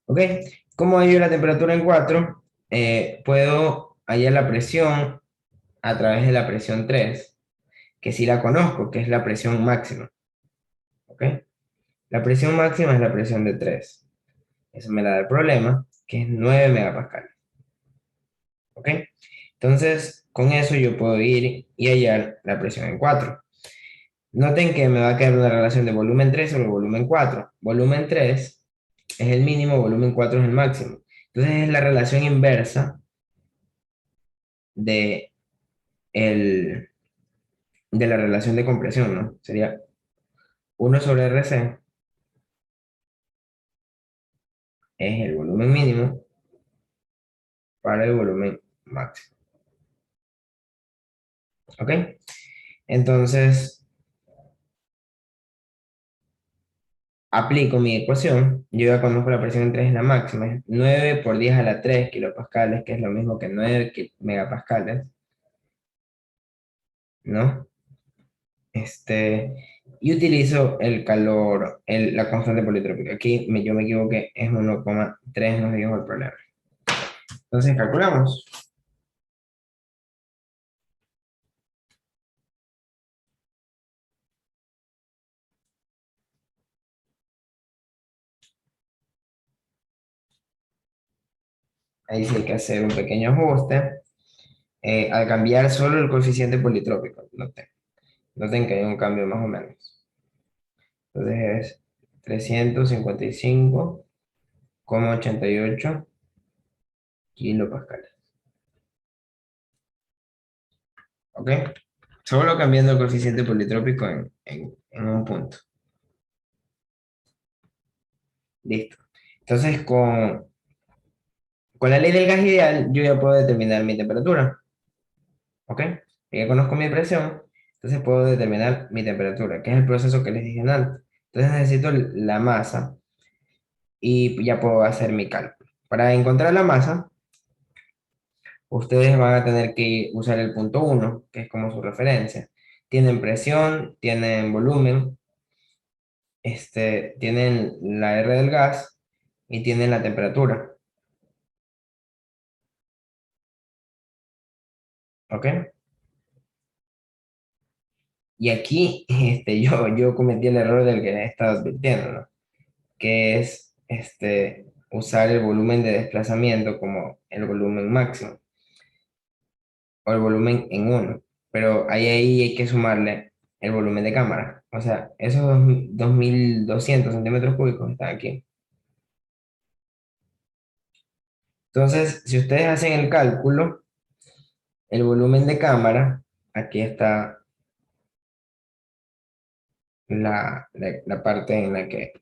¿Ok? ¿Cómo hallo la temperatura en 4? Puedo hallar la presión a través de la presión 3, que sí la conozco, que es la presión máxima. ¿Ok? La presión máxima es la presión de 3. Eso me da el problema, que es 9 megapascales. ¿Ok? Entonces, con eso yo puedo ir y hallar la presión en 4. Noten que me va a quedar una relación de volumen 3 sobre volumen 4. Volumen 3 es el mínimo, volumen 4 es el máximo. Entonces es la relación inversa de, el, de la relación de compresión, ¿no? Sería 1/RC es el volumen mínimo para el volumen máximo. ¿Ok? Entonces, aplico mi ecuación. Yo ya conozco la presión en 3 es la máxima. Es 9 por 10 a la 3 kilopascales, que es lo mismo que 9 megapascales, ¿no? Y utilizo el calor, la constante politrópica. Aquí yo me equivoqué, es 1,3, nos dijo el problema. Entonces calculamos. Ahí sí hay que hacer un pequeño ajuste. Al cambiar solo el coeficiente politrópico, noten que hay un cambio más o menos. Entonces es 355,88 kilopascales. ¿Ok? Solo cambiando el coeficiente politrópico en un punto. Listo. Entonces con la ley del gas ideal yo ya puedo determinar mi temperatura. ¿Ok? Ya conozco mi presión, entonces puedo determinar mi temperatura, que es el proceso que les dije antes. Entonces necesito la masa y ya puedo hacer mi cálculo. Para encontrar la masa, ustedes van a tener que usar el punto 1, que es como su referencia. Tienen presión, tienen volumen, tienen la R del gas y tienen la temperatura. ¿Ok? Y aquí yo cometí el error del que he estado advirtiendo, ¿no? Que es usar el volumen de desplazamiento como el volumen máximo o el volumen en uno. Pero ahí hay que sumarle el volumen de cámara. O sea, esos 2200 centímetros cúbicos están aquí. Entonces, si ustedes hacen el cálculo, el volumen de cámara, aquí está la parte en la que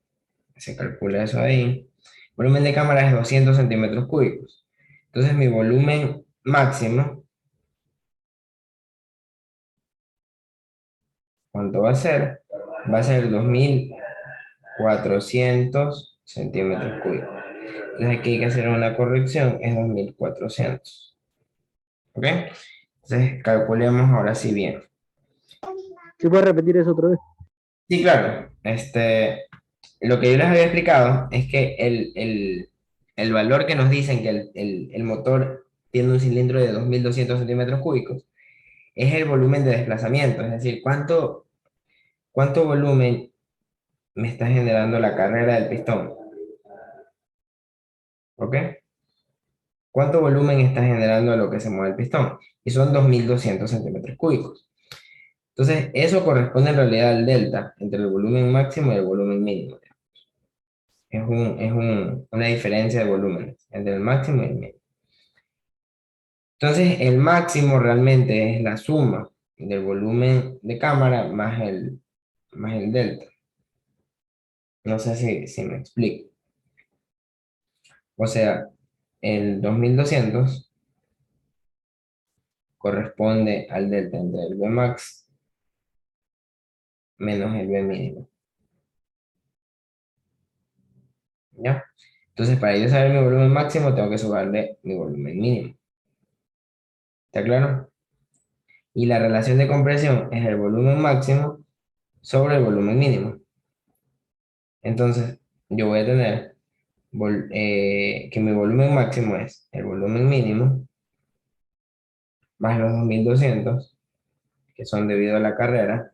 se calcula eso ahí. Volumen de cámara es 200 centímetros cúbicos. Entonces, mi volumen máximo, ¿cuánto va a ser? Va a ser 2400 centímetros cúbicos. Entonces aquí hay que hacer una corrección, es 2400. ¿Ok? Entonces calculemos ahora sí bien. ¿Se puede repetir eso otra vez? Sí, claro. Lo que yo les había explicado es que el valor que nos dicen que el motor tiene un cilindro de 2200 centímetros cúbicos es el volumen de desplazamiento, es decir, cuánto volumen me está generando la carrera del pistón. ¿Ok? ¿Cuánto volumen está generando a lo que se mueve el pistón? Y son 2.200 centímetros cúbicos. Entonces, eso corresponde en realidad al delta entre el volumen máximo y el volumen mínimo. Una diferencia de volúmenes entre el máximo y el mínimo. Entonces, el máximo realmente es la suma del volumen de cámara más el delta. No sé si me explico. O sea, el 2.200 corresponde al delta entre el Vmax menos el V mínimo. ¿Ya? Entonces, para yo saber mi volumen máximo, tengo que sumarle mi volumen mínimo. ¿Está claro? Y la relación de compresión es el volumen máximo sobre el volumen mínimo. Entonces, yo voy a tener que mi volumen máximo es el volumen mínimo más los 2.200 que son debido a la carrera,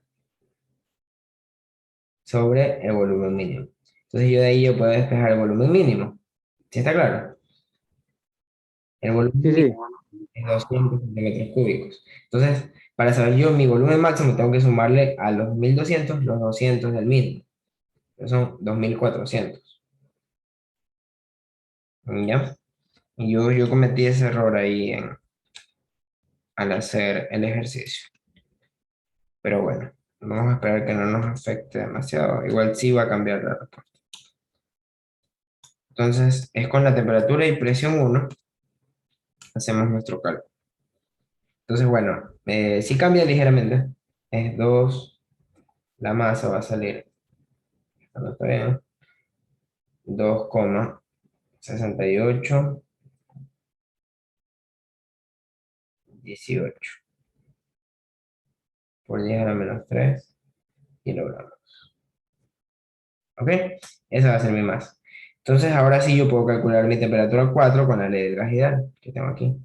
sobre el volumen mínimo. Entonces, yo de ahí yo puedo despejar el volumen mínimo. ¿Sí está claro? El volumen Sí, sí. mínimo es 200 centímetros cúbicos. Entonces, para saber yo mi volumen máximo, tengo que sumarle a los 1.200 los 200 del mínimo. Que son 2.400. ¿Ya? Y yo cometí ese error ahí al hacer el ejercicio. Pero bueno, vamos a esperar que no nos afecte demasiado. Igual sí va a cambiar la respuesta. Entonces, es con la temperatura y presión 1, hacemos nuestro cálculo. Entonces, bueno, sí cambia ligeramente. Es 2, la masa va a salir, no está bien, 2,6818 por 10 a la menos 3 kilogramos. ¿Ok? Esa va a ser mi masa. Entonces, ahora sí yo puedo calcular mi temperatura 4 con la ley de gas ideal que tengo aquí.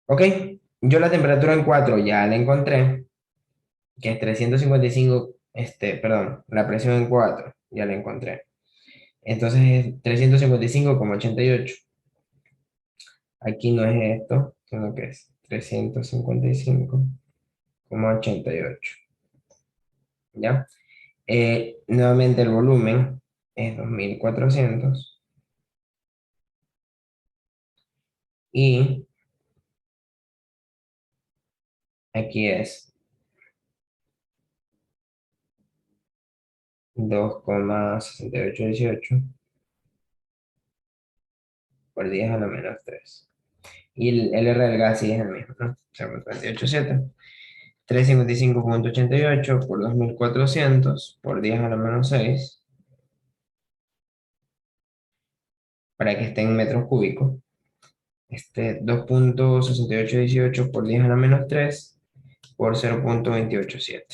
¿Ok? Yo la temperatura en 4 ya la encontré, que es 355, perdón, la presión en 4 ya la encontré. Entonces es 355,88. Aquí no es esto, sino que es 355,88. ¿Ya? Nuevamente el volumen es 2.400 y aquí es 2,6818 por 10 a la menos 3. Y el R del gas sí es el mismo, ¿no? O sea, 38,7. 355,88 por 2.400 por 10 a la menos 6 para que esté en metros cúbicos. 2,6818 por 10 a la menos 3 por 0,287.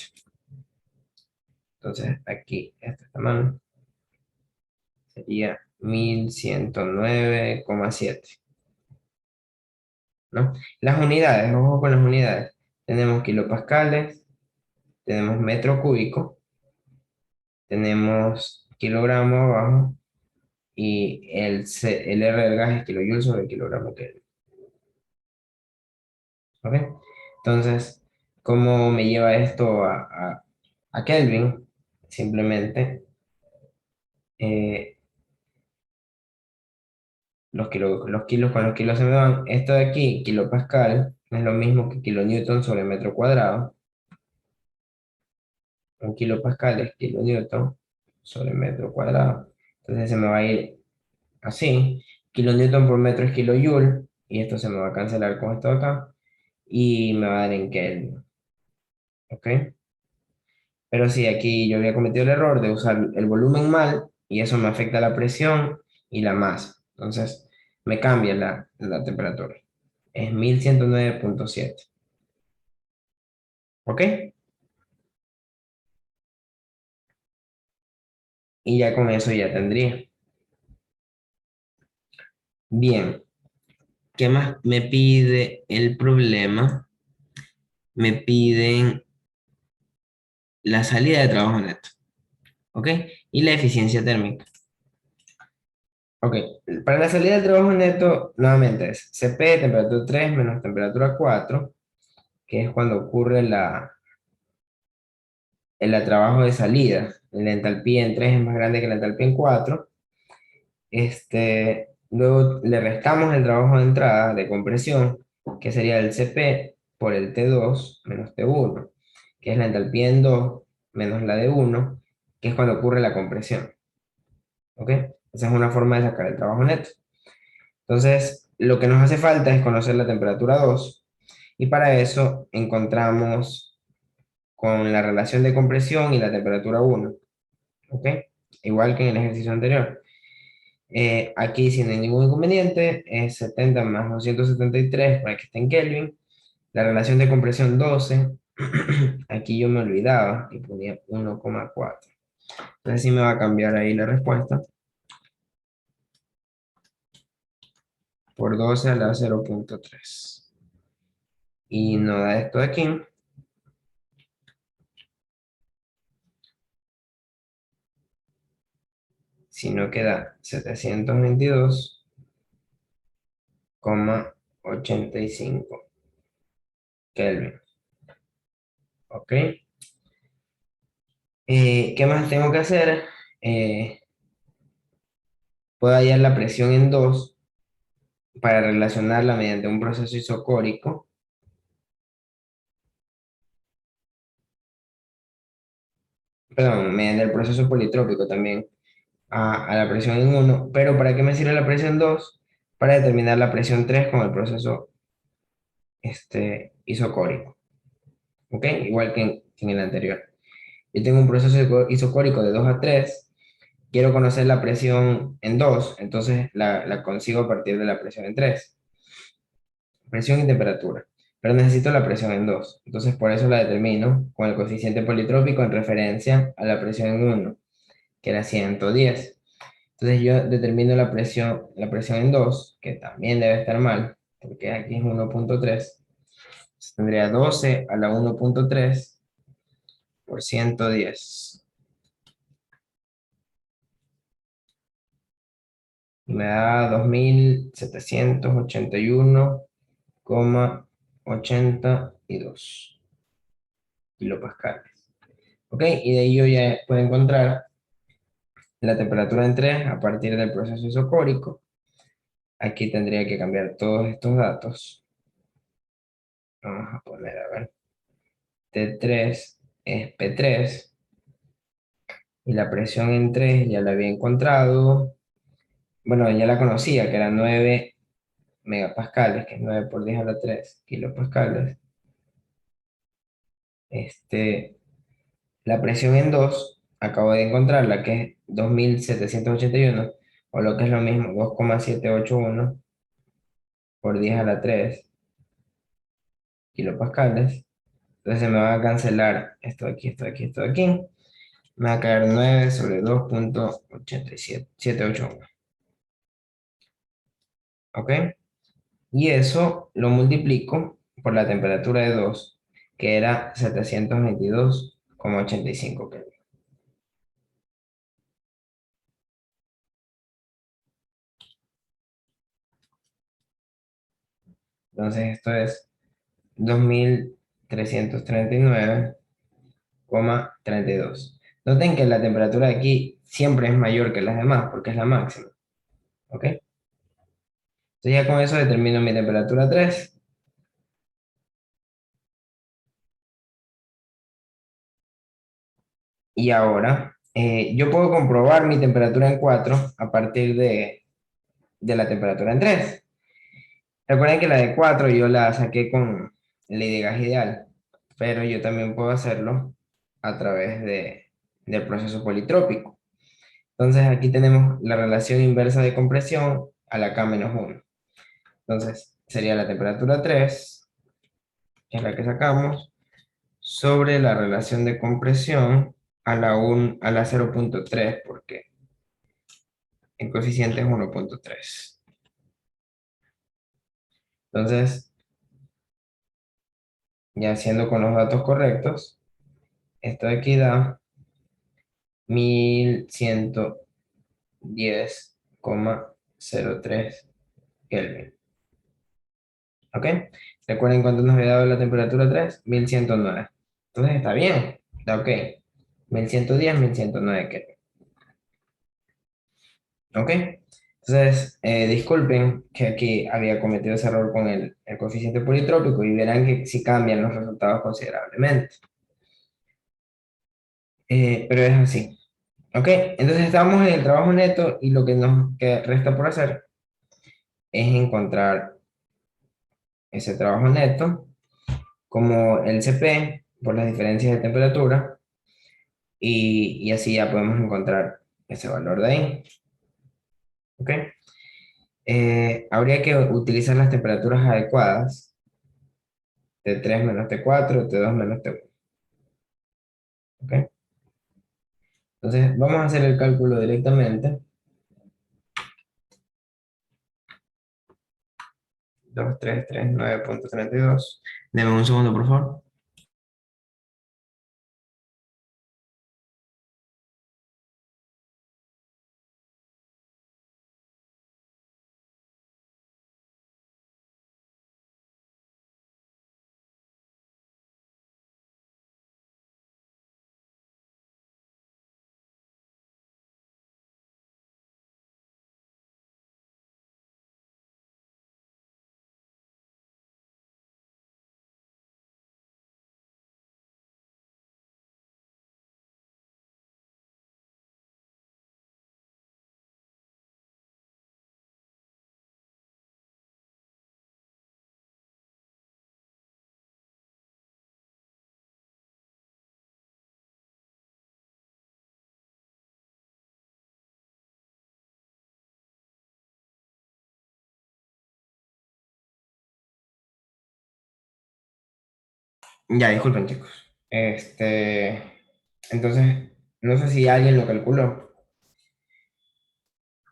Entonces aquí, esta mano sería 1.109,7. ¿No? Las unidades, ojo con las unidades. Tenemos kilopascales, tenemos metro cúbico, tenemos kilogramo abajo y el R del gas es kilojoule sobre kilogramo Kelvin. ¿Ok? Entonces, ¿cómo me lleva esto a Kelvin? Simplemente los kilos con los kilos se me van. Esto de aquí, kilopascal, es lo mismo que kilonewton sobre metro cuadrado. Un kilopascal es kilonewton sobre metro cuadrado. Entonces se me va a ir así. Kilonewton por metro es kilojoule. Y esto se me va a cancelar con esto de acá. Y me va a dar en Kelvin. ¿Ok? Pero sí, aquí yo había cometido el error de usar el volumen mal. Y eso me afecta la presión y la masa. Entonces me cambia la temperatura. Es 1.109,7. ¿Ok? Y ya con eso ya tendría. Bien. ¿Qué más me pide el problema? Me piden la salida de trabajo neto, ¿ok? Y la eficiencia térmica. Ok, para la salida del trabajo neto, nuevamente es CP, temperatura 3 menos temperatura 4, que es cuando ocurre el trabajo de salida. La entalpía en 3 es más grande que la entalpía en 4. Luego le restamos el trabajo de entrada de compresión, que sería el CP por el T2 menos T1, que es la entalpía en 2 menos la de 1, que es cuando ocurre la compresión. ¿Ok? Esa es una forma de sacar el trabajo neto. Entonces, lo que nos hace falta es conocer la temperatura 2 y para eso encontramos con la relación de compresión y la temperatura 1. ¿Ok? Igual que en el ejercicio anterior. Aquí, sin ningún inconveniente, es 70 más 273 para que esté en Kelvin. La relación de compresión 12. Aquí yo me olvidaba y ponía 1,4. Entonces sí me va a cambiar ahí la respuesta por 12 a la 0,3. Y no da esto de aquí, sino que da 722,85 Kelvin. ¿Ok? ¿Qué más tengo que hacer? Eh, Puedo hallar la presión en 2 para relacionarla mediante un proceso isocórico. Perdón, mediante el proceso politrópico también a la presión en 1. Pero ¿para qué me sirve la presión 2? Para determinar la presión 3 con el proceso isocórico. ¿Ok? Igual que en el anterior. Yo tengo un proceso isocórico de 2 a 3. Quiero conocer la presión en 2, entonces la consigo a partir de la presión en 3. Presión y temperatura. Pero necesito la presión en 2. Entonces por eso la determino con el coeficiente politrópico en referencia a la presión en 1, que era 110. Entonces yo determino la presión en 2, que también debe estar mal, porque aquí es 1,3. Tendría 12 a la 1,3 por 110. Y me da 2781,82 kilopascales. ¿Ok? Y de ahí yo ya puedo encontrar la temperatura en 3 a partir del proceso isocórico. Aquí tendría que cambiar todos estos datos. Vamos a poner, a ver, T3 es P3 y la presión en 3 ya la había encontrado. Bueno, ya la conocía, que era 9 megapascales, que es 9 por 10 a la 3 kilopascales. La presión en 2 acabo de encontrarla, que es 2781, o lo que es lo mismo, 2,781 por 10 a la 3 kilopascales. Entonces se me va a cancelar esto de aquí, esto de aquí, esto de aquí. Me va a caer 9 sobre 2,87781. ¿Ok? Y eso lo multiplico por la temperatura de 2, que era 722,85 Kelvin. Entonces esto es 2339,32. Noten que la temperatura de aquí siempre es mayor que las demás porque es la máxima. ¿Ok? Entonces ya con eso determino mi temperatura 3. Y ahora yo puedo comprobar mi temperatura en 4 a partir de la temperatura en 3. Recuerden que la de 4 yo la saqué con ley de gas ideal, pero yo también puedo hacerlo a través del proceso politrópico. Entonces aquí tenemos la relación inversa de compresión a la K-1. Entonces sería la temperatura 3, que es la que sacamos, sobre la relación de compresión a la 0,3, porque el coeficiente es 1,3. Entonces, ya haciendo con los datos correctos, esto de aquí da 1110,85 22,03 Kelvin. ¿Ok? Recuerden cuánto nos había dado la temperatura 3, 1109. Entonces está bien, está ok. 1110, 1109 Kelvin. ¿Ok? Entonces, disculpen que aquí había cometido ese error con el coeficiente politrópico y verán que sí cambian los resultados considerablemente. Pero es así. ¿Ok? Entonces estamos en el trabajo neto y lo que nos resta por hacer es encontrar ese trabajo neto como el CP por las diferencias de temperatura y así ya podemos encontrar ese valor de ahí. ¿Ok? Habría que utilizar las temperaturas adecuadas, T3 menos T4, T2 menos T1. ¿Ok? Entonces vamos a hacer el cálculo directamente. 2339,32. Deme un segundo, por favor. Ya, disculpen, chicos. Entonces, no sé si alguien lo calculó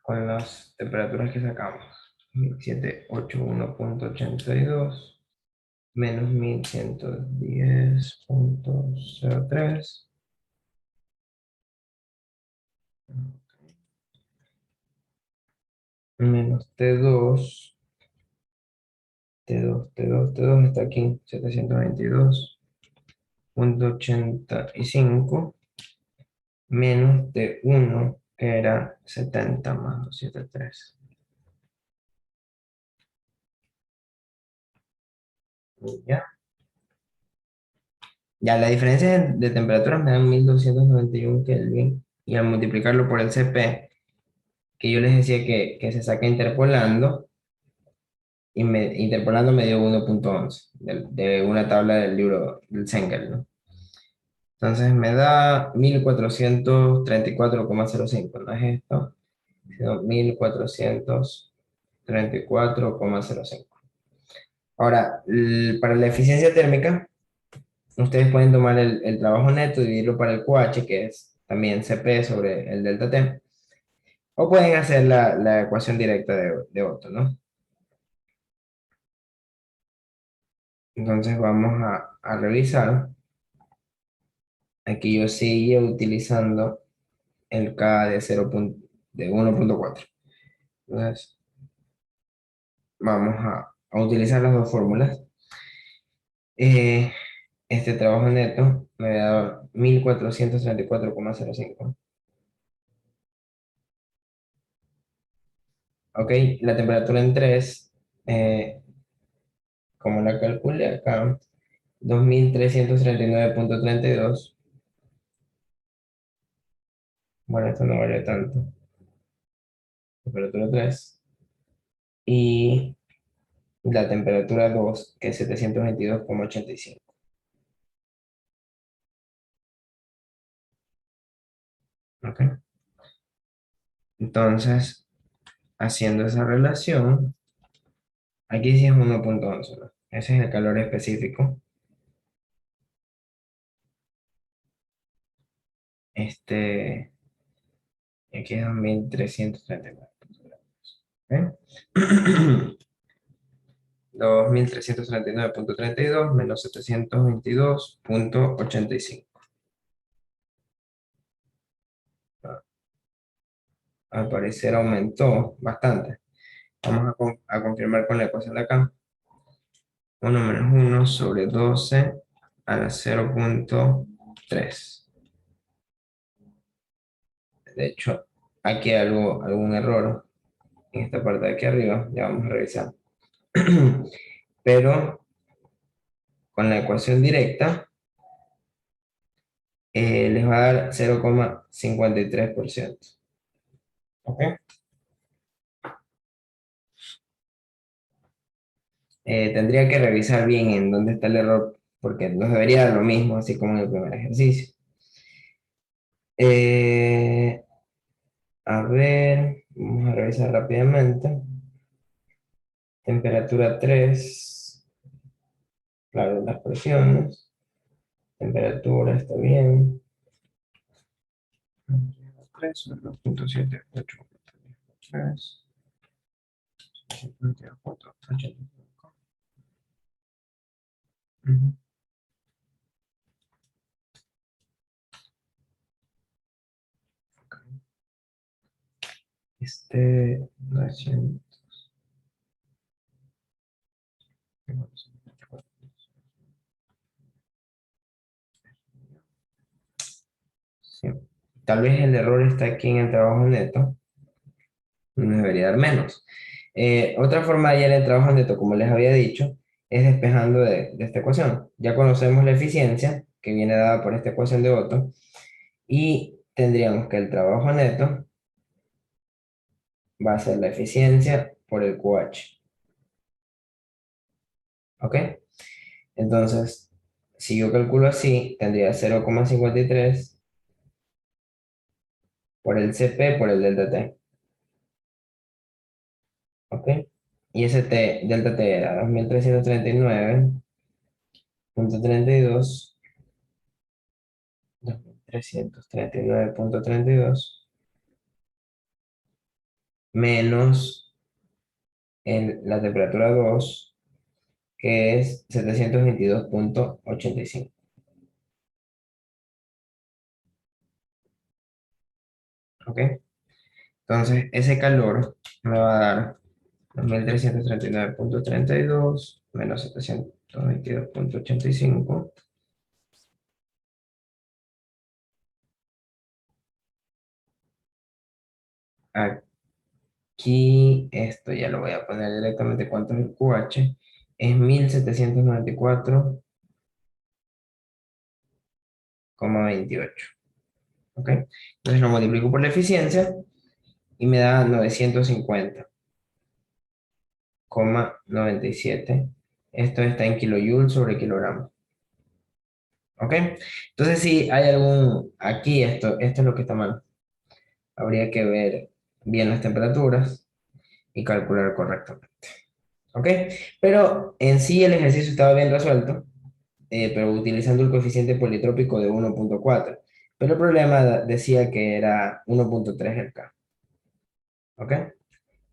con las temperaturas que sacamos. 1781,82 menos 1110,03 menos T2 está aquí, 722,85 menos T1, que era 70 más 273. ¿Ya? Ya, la diferencia de temperaturas me dan 1291 Kelvin y al multiplicarlo por el CP, que yo les decía que se saca interpolando, y interpolando me dio 1,11 de una tabla del libro del Senkel, ¿no? Entonces me da 1434,05, no es esto, sino 1434,05. Ahora, para la eficiencia térmica, ustedes pueden tomar el trabajo neto, dividirlo para el QH, que es también CP sobre el delta T, o pueden hacer la ecuación directa de Otto, ¿no? Entonces vamos a revisar. Aquí yo seguía utilizando el K de 1,4. Entonces vamos a utilizar las dos fórmulas. Eh, este trabajo neto me da 1434,05. Ok, la temperatura en 3, como la calculé acá, 2339,32. Bueno, esto no vale tanto. Temperatura 3. Y la temperatura 2, que es 722,85. Ok. Entonces, haciendo esa relación, aquí sí es 1,11, ¿no? Ese es el calor específico. Este, aquí es 2334. ¿Ok? 2339,32 menos 722,85. al parecer aumentó bastante. Vamos a confirmar con la ecuación de acá. 1 menos 1 sobre 12 a la 0,3. De hecho, aquí hay algún error en esta parte de aquí arriba. Ya vamos a revisar. Pero con la ecuación directa les va a dar 0,53%. ¿Ok? Tendría que revisar bien en dónde está el error, porque nos debería dar lo mismo, así como en el primer ejercicio. Eh, a ver, vamos a revisar rápidamente. Temperatura 3, claro, las presiones. Temperatura está bien. 3 sobre 2,78. 3, 52,85. Ujú. Este, 900. Sí. Tal vez el error está aquí en el trabajo neto. No debería dar menos. Otra forma de hallar el trabajo neto, como les había dicho, es despejando de esta ecuación. Ya conocemos la eficiencia, que viene dada por esta ecuación de Otto, y tendríamos que el trabajo neto va a ser la eficiencia por el QH. ¿Ok? Entonces, si yo calculo así, tendría 0,53 por el CP por el delta T. ¿Ok? Y ese T, delta T era 2339,32, 2339,32 menos la temperatura 2, que es 722,85. ¿Ok? Entonces, ese calor me va a dar 2339,32 menos 722,85. Aquí, esto ya lo voy a poner directamente cuánto es el QH. Es 1794,28. ¿Ok? Entonces lo multiplico por la eficiencia y me da 950,97. Esto está en kilojoules sobre kilogramo. ¿Ok? Entonces, si hay aquí esto es lo que está mal. Habría que ver bien las temperaturas y calcular correctamente. ¿Ok? Pero en sí el ejercicio estaba bien resuelto, pero utilizando el coeficiente politrópico de 1,4. Pero el problema decía que era 1,3 el K. ¿Ok?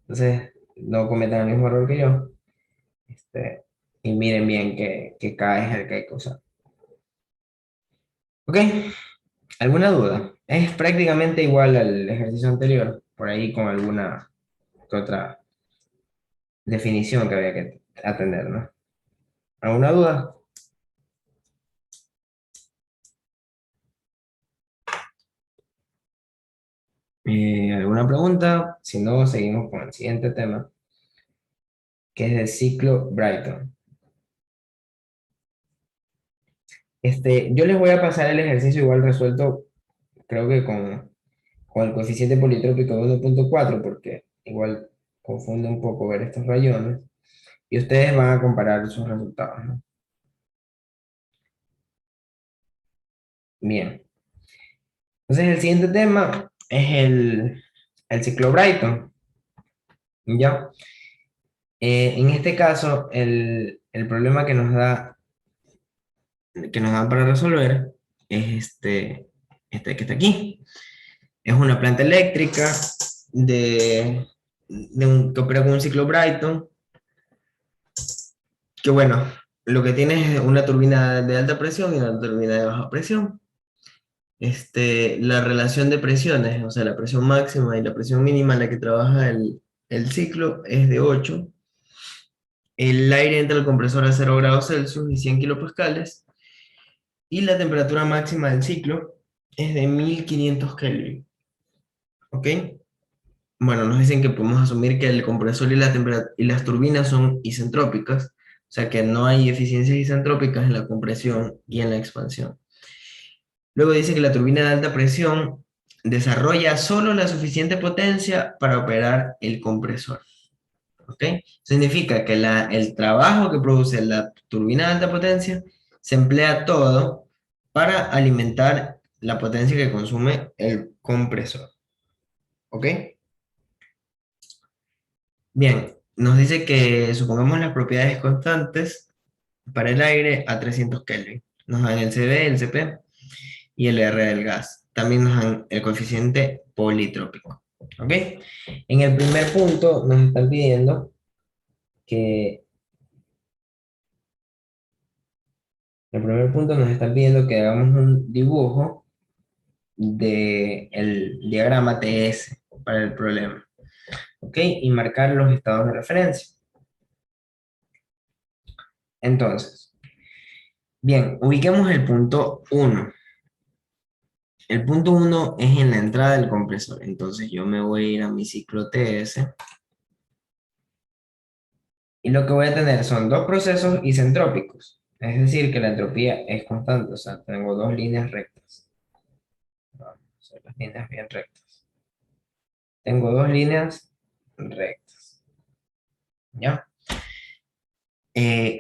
Entonces, no cometan el mismo error que yo. Y miren bien que K es el que hay que usar. ¿Ok? ¿Alguna duda? Es prácticamente igual al ejercicio anterior, por ahí con alguna que otra definición que había que atender, ¿no? ¿Alguna duda? ¿Alguna pregunta? Si no, seguimos con el siguiente tema, que es el ciclo Brighton. Yo les voy a pasar el ejercicio igual resuelto, creo que con el coeficiente politrópico de 1,4, porque igual confunde un poco ver estos rayones, y ustedes van a comparar sus resultados, ¿no? Bien. Entonces el siguiente tema es el ciclo Brighton, ¿ya? En este caso, el problema que nos da para resolver es este que está aquí. Es una planta eléctrica que opera con un ciclo Brighton, que bueno, lo que tiene es una turbina de alta presión y una turbina de baja presión. la relación de presiones, o sea, la presión máxima y la presión mínima en la que trabaja el ciclo es de 8. El aire entra al compresor a 0 grados Celsius y 100 kilopascales. Y la temperatura máxima del ciclo es de 1500 Kelvin. ¿Ok? Bueno, nos dicen que podemos asumir que el compresor y las turbinas son isentrópicas, o sea que no hay eficiencias isentrópicas en la compresión y en la expansión. Luego dice que la turbina de alta presión desarrolla solo la suficiente potencia para operar el compresor. ¿Ok? Significa que el trabajo que produce la turbina de alta potencia se emplea todo para alimentar la potencia que consume el compresor. ¿Ok? Bien, nos dice que supongamos las propiedades constantes para el aire a 300 Kelvin. Nos dan el CB, el CP y el R del gas. También nos dan el coeficiente politrópico. ¿Ok? En el primer punto nos están pidiendo que el primer punto nos están pidiendo que hagamos un dibujo del diagrama TS para el problema. ¿Ok? Y marcar los estados de referencia. Entonces, bien, ubiquemos el punto 1. El punto 1 es en la entrada del compresor. Entonces yo me voy a ir a mi ciclo TS. Y lo que voy a tener son dos procesos isentrópicos. Es decir, que la entropía es constante. O sea, tengo dos líneas rectas. Vamos a hacer las líneas bien rectas. Tengo dos líneas rectas. ¿Ya?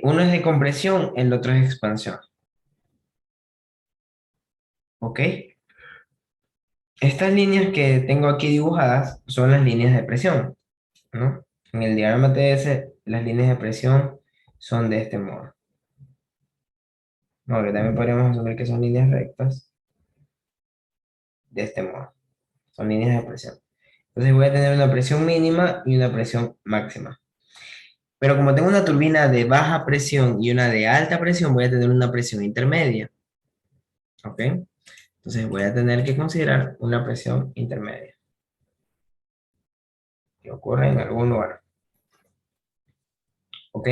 Uno es de compresión, el otro es de expansión. ¿Ok? Estas líneas que tengo aquí dibujadas son las líneas de presión, ¿no? En el diagrama TS, las líneas de presión son de este modo. No, que también podríamos asumir que son líneas rectas de este modo. Son líneas de presión. Entonces voy a tener una presión mínima y una presión máxima. Pero como tengo una turbina de baja presión y una de alta presión, voy a tener una presión intermedia. ¿Ok? Entonces voy a tener que considerar una presión intermedia que ocurre en algún lugar. ¿Ok?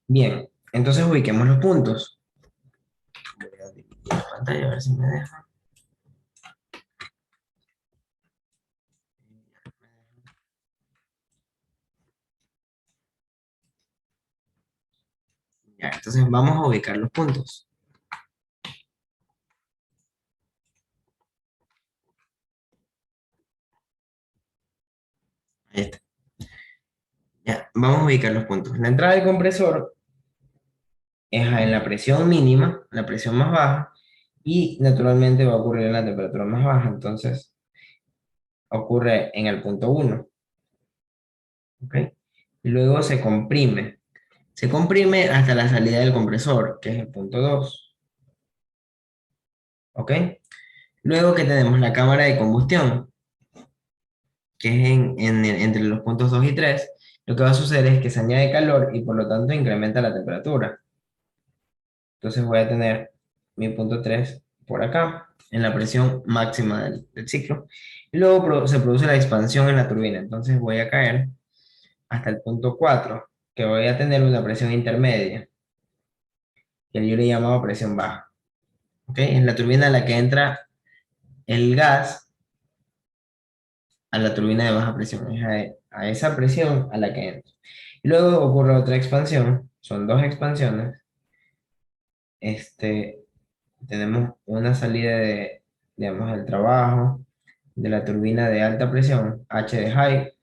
Bien, entonces ubiquemos los puntos. Voy a dividir la pantalla a ver si me deja. Ya, entonces vamos a ubicar los puntos. Ahí está. Ya, vamos a ubicar los puntos. La entrada del compresor es en la presión mínima, la presión más baja, y naturalmente va a ocurrir en la temperatura más baja. Entonces, ocurre en el punto 1. ¿Ok? Y luego se comprime. Se comprime hasta la salida del compresor, que es el punto 2. ¿Ok? Luego que tenemos la cámara de combustión, que es entre los puntos 2 y 3, lo que va a suceder es que se añade calor y por lo tanto incrementa la temperatura. Entonces voy a tener mi punto 3 por acá, en la presión máxima del ciclo. Y luego se produce la expansión en la turbina. Entonces voy a caer hasta el punto 4, que voy a tener una presión intermedia, que yo le he llamado presión baja. ¿Ok? En la turbina a la que entra el gas a la turbina de baja presión. Es a esa presión a la que entra. Y luego ocurre otra expansión. Son dos expansiones. Tenemos una salida de, digamos, del trabajo de la turbina de alta presión, H de high,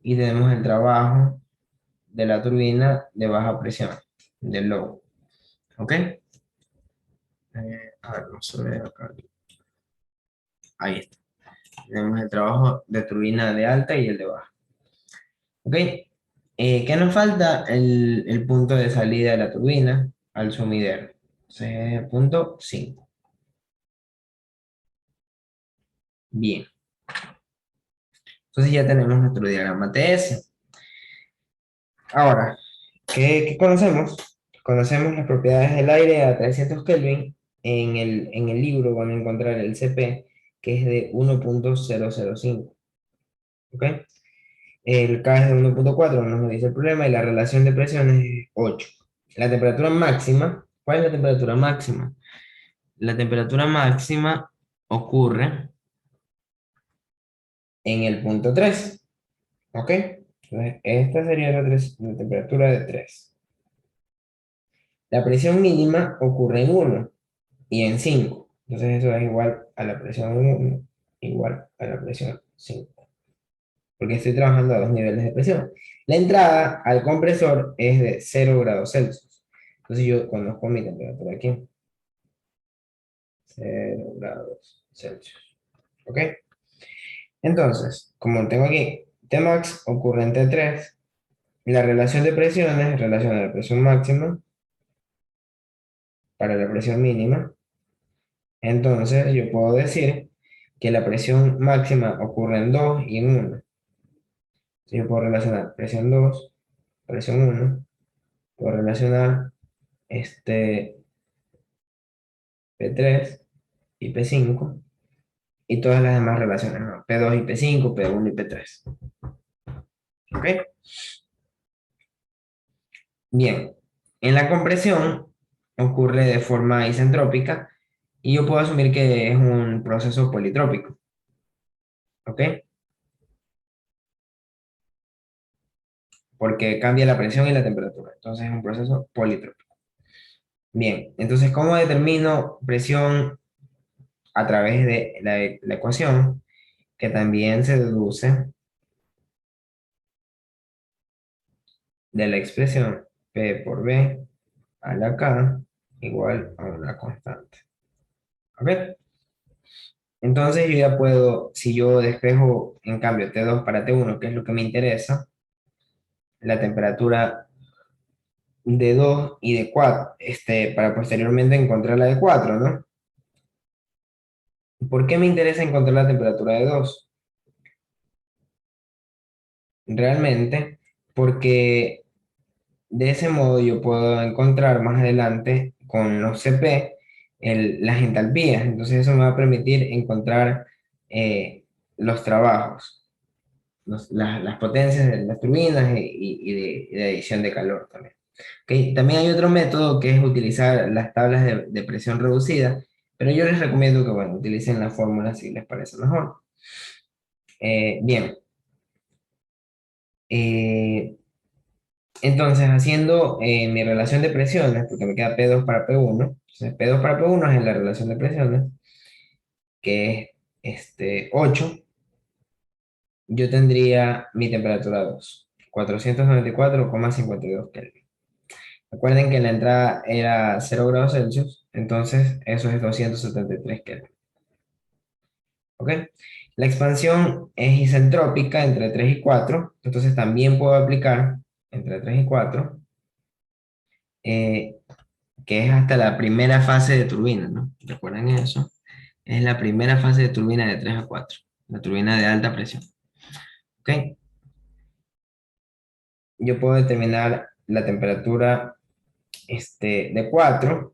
y tenemos el trabajo de la turbina de baja presión, de low. ¿Ok? A ver, no se ve acá. Ahí está. Tenemos el trabajo de turbina de alta y el de baja. ¿Ok? ¿Qué nos falta? El punto de salida de la turbina al sumidero. Entonces es el punto 5. Bien. Entonces ya tenemos nuestro diagrama TS. Ahora, ¿qué conocemos? Conocemos las propiedades del aire a 300 Kelvin en el libro van a encontrar el CP, que es de 1.005. ¿Ok? El K es de 1.4, no nos dice el problema, y la relación de presiones es 8. La temperatura máxima, ¿cuál es la temperatura máxima? La temperatura máxima ocurre en el punto 3. ¿Ok? Entonces, esta sería la temperatura de 3. La presión mínima ocurre en 1 y en 5. Entonces, eso es igual a la presión 1 igual a la presión 5. Porque estoy trabajando a dos niveles de presión. La entrada al compresor es de 0 grados Celsius. Entonces, yo conozco mi temperatura aquí. 0 grados Celsius. ¿Ok? Entonces, como tengo aquí Tmax ocurre entre 3, la relación de presiones relaciona la presión máxima para la presión mínima. Entonces, yo puedo decir que la presión máxima ocurre en 2 y en 1. Entonces, yo puedo relacionar presión 2, presión 1, puedo relacionar P3 y P5 y todas las demás relaciones, ¿no? P2 y P5, P1 y P3. ¿Ok? Bien, en la compresión ocurre de forma isentrópica y yo puedo asumir que es un proceso politrópico. ¿Ok? Porque cambia la presión y la temperatura. Entonces es un proceso politrópico. Bien, entonces, ¿cómo determino presión a través de la ecuación? Que también se deduce de la expresión P por B a la K igual a una constante. ¿Ok? Entonces yo ya puedo, si yo despejo en cambio T2 para T1, que es lo que me interesa, la temperatura de 2 y de 4, para posteriormente encontrar la de 4, ¿no? ¿Por qué me interesa encontrar la temperatura de 2? Realmente, porque de ese modo yo puedo encontrar más adelante con los CP las entalpías. Entonces eso me va a permitir encontrar los trabajos, las potencias de las turbinas y de adición de calor también. ¿Ok? También hay otro método que es utilizar las tablas de presión reducida, pero yo les recomiendo que, bueno, utilicen la fórmula si les parece mejor. Bien. Eh, entonces, haciendo mi relación de presiones, porque me queda P2 para P1, entonces P2 para P1 es la relación de presiones, que es 8, yo tendría mi temperatura 2, 494,52 Kelvin. Recuerden que la entrada era 0 grados Celsius, entonces eso es 273 Kelvin. ¿Ok? La expansión es isentrópica entre 3 y 4, entonces también puedo aplicar entre 3 y 4, eh, que es hasta la primera fase de turbina, ¿no? ¿Recuerdan eso? Es la primera fase de turbina de 3 a 4, la turbina de alta presión. ¿Ok? Yo puedo determinar la temperatura de 4,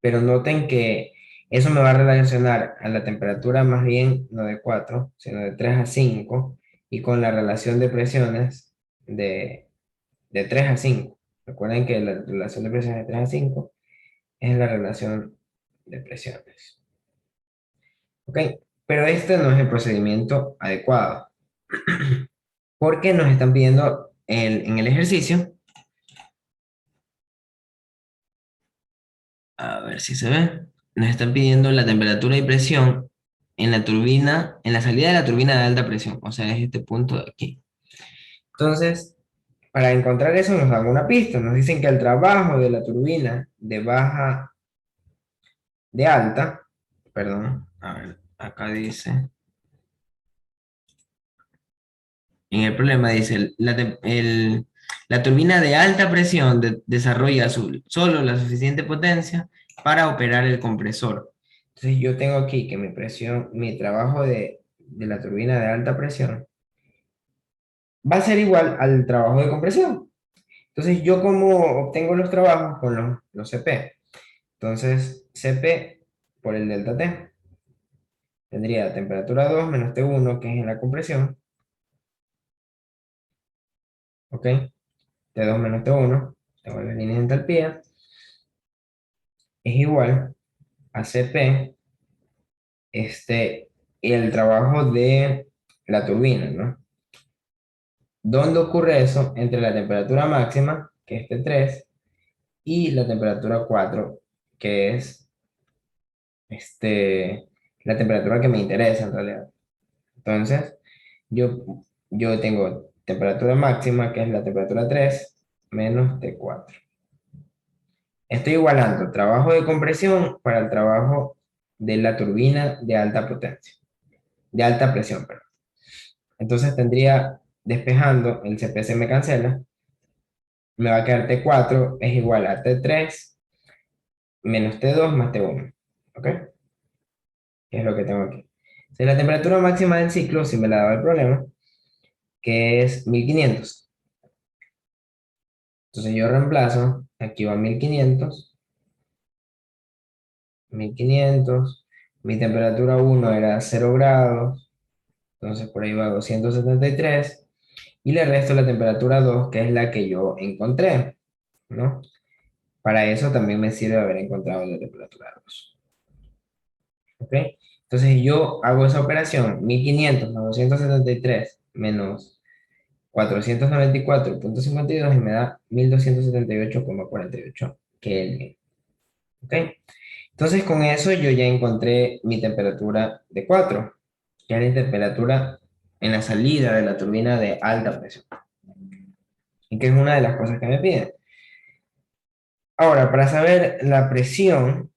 pero noten que eso me va a relacionar a la temperatura más bien no de 4, sino de 3 a 5, y con la relación de presiones de 3 a 5. Recuerden que la relación de presiones de 3 a 5 es la relación de presiones. ¿Ok? Pero este no es el procedimiento adecuado, porque nos están pidiendo en el ejercicio, a ver si se ve, nos están pidiendo la temperatura y presión en la turbina, en la salida de la turbina de alta presión, o sea, es este punto de aquí. Entonces, para encontrar eso nos dan una pista, nos dicen que el trabajo de la turbina de baja, de alta, perdón, a ver, acá dice, en el problema dice, la turbina de alta presión desarrolla solo la suficiente potencia para operar el compresor. Entonces yo tengo aquí que mi trabajo de la turbina de alta presión va a ser igual al trabajo de compresión. Entonces yo como obtengo los trabajos con los CP. Entonces, Cp por el delta T tendría temperatura 2 menos T1, que es en la compresión, ¿ok? T2 menos T1, tengo las líneas de entalpía, es igual a Cp, y el trabajo de la turbina, ¿no? ¿Dónde ocurre eso? Entre la temperatura máxima, que es T3, y la temperatura 4, que es la temperatura que me interesa en realidad. Entonces, yo tengo temperatura máxima, que es la temperatura 3, menos T4. Estoy igualando trabajo de compresión para el trabajo de la turbina de alta potencia, de alta presión, perdón. Entonces tendría, despejando, el CP se me cancela, me va a quedar T4 es igual a T3 menos T2 más T1, ¿ok? Que es lo que tengo aquí. Si la temperatura máxima del ciclo, si me la daba el problema, que es 1500. Entonces yo reemplazo, aquí va 1500, 1500, mi temperatura 1 era 0 grados, entonces por ahí va 273, y le resto la temperatura 2, que es la que yo encontré, ¿no? Para eso también me sirve haber encontrado la temperatura 2. ¿Ok? Entonces yo hago esa operación, 1500 más 273 menos 494,52 y me da 1278,48 Kelvin. ¿Ok? Entonces con eso yo ya encontré mi temperatura de 4, que es la temperatura en la salida de la turbina de alta presión. Y que es una de las cosas que me piden. Ahora, para saber la presión,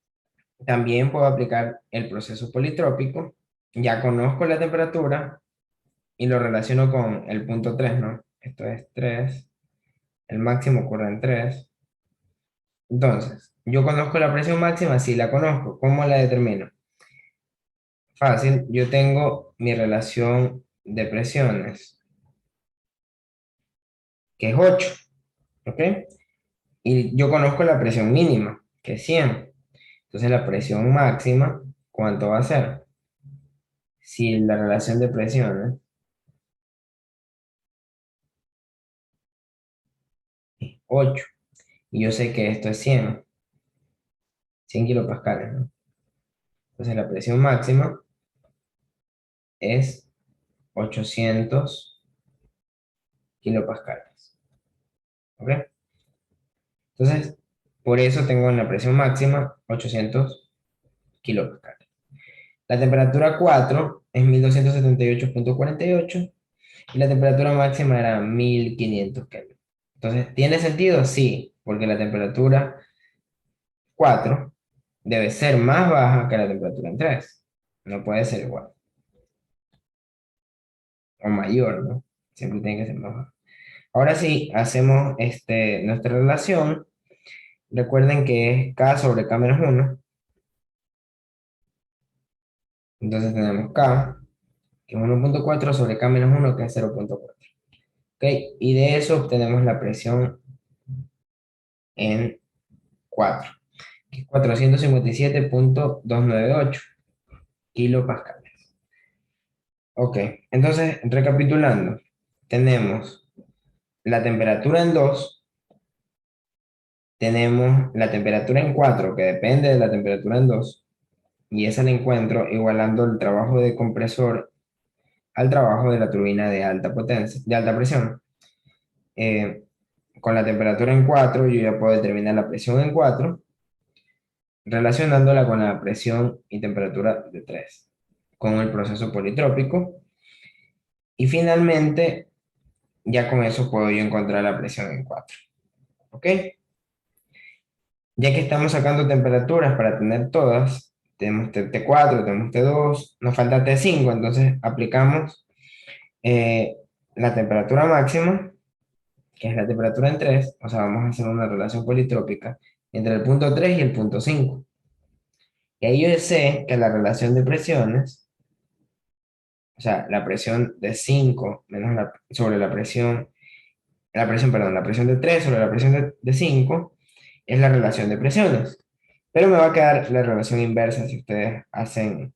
también puedo aplicar el proceso politrópico. Ya conozco la temperatura y lo relaciono con el punto 3, ¿no? Esto es 3, el máximo ocurre en 3. Entonces, yo conozco la presión máxima, sí la conozco. ¿Cómo la determino? Fácil, yo tengo mi relación de presiones, que es 8, ¿ok? Y yo conozco la presión mínima, que es 100. Entonces, la presión máxima, ¿cuánto va a ser? Si la relación de presiones es 8, y yo sé que esto es 100 kilopascales, ¿no? Entonces, la presión máxima es 800 kilopascales, ¿ok? Entonces, por eso tengo en la presión máxima 800 kilopascales. La temperatura 4 es 1278,48 y la temperatura máxima era 1500 Kelvin. Entonces, ¿tiene sentido? Sí, porque la temperatura 4 debe ser más baja que la temperatura en 3. No puede ser igual. O mayor, ¿no? Siempre tiene que ser más baja. Ahora sí, hacemos nuestra relación. Recuerden que es K sobre K-1. Entonces tenemos K, que es 1,4 sobre K-1, que es 0,4. ¿Ok? Y de eso obtenemos la presión en 4, que es 457,298 kilopascales. Ok, entonces recapitulando, tenemos la temperatura en 2, tenemos la temperatura en 4, que depende de la temperatura en 2, y esa la encuentro igualando el trabajo de compresor al trabajo de la turbina de alta potencia, de alta presión. Eh, con la temperatura en 4, yo ya puedo determinar la presión en 4, relacionándola con la presión y temperatura de 3, con el proceso politrópico. Y finalmente, ya con eso puedo yo encontrar la presión en 4. ¿Ok? Ya que estamos sacando temperaturas para tener todas, tenemos T4, tenemos T2, nos falta T5, entonces aplicamos eh, la temperatura máxima, que es la temperatura en 3, o sea, vamos a hacer una relación politrópica entre el punto 3 y el punto 5. Y ahí yo sé que la relación de presiones, o sea, la presión de 5 menos sobre la presión, perdón, la presión de 3 sobre la presión de 5 es la relación de presiones. Pero me va a quedar la relación inversa si ustedes hacen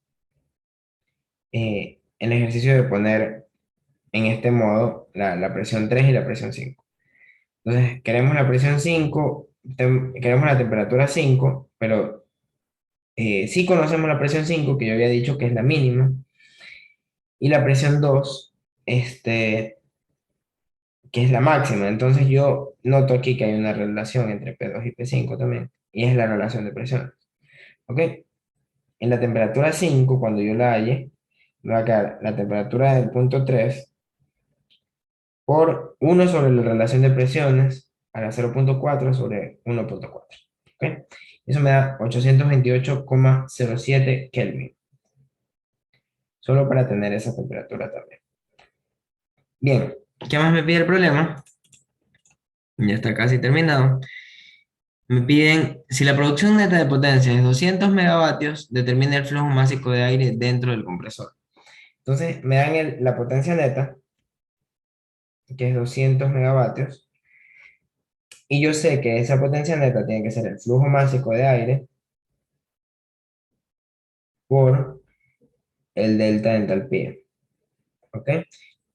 el ejercicio de poner en este modo la presión 3 y la presión 5. Entonces, queremos la presión 5, queremos la temperatura 5, pero sí conocemos la presión 5, que yo había dicho que es la mínima, y la presión 2, que es la máxima. Entonces, yo noto aquí que hay una relación entre P2 y P5 también, y es la relación de presión. ¿Ok? En la temperatura 5, cuando yo la halle, me va a quedar la temperatura del punto 3 por 1 sobre la relación de presiones a la 0,4 sobre 1,4. ¿Ok? Eso me da 828,07 Kelvin. Solo para tener esa temperatura también. Bien, ¿qué más me pide el problema? Ya está casi terminado. Me piden, si la producción neta de potencia es 200 megavatios, determine el flujo másico de aire dentro del compresor. Entonces, me dan la potencia neta, que es 200 megavatios, y yo sé que esa potencia neta tiene que ser el flujo másico de aire por el delta de entalpía. ¿Ok?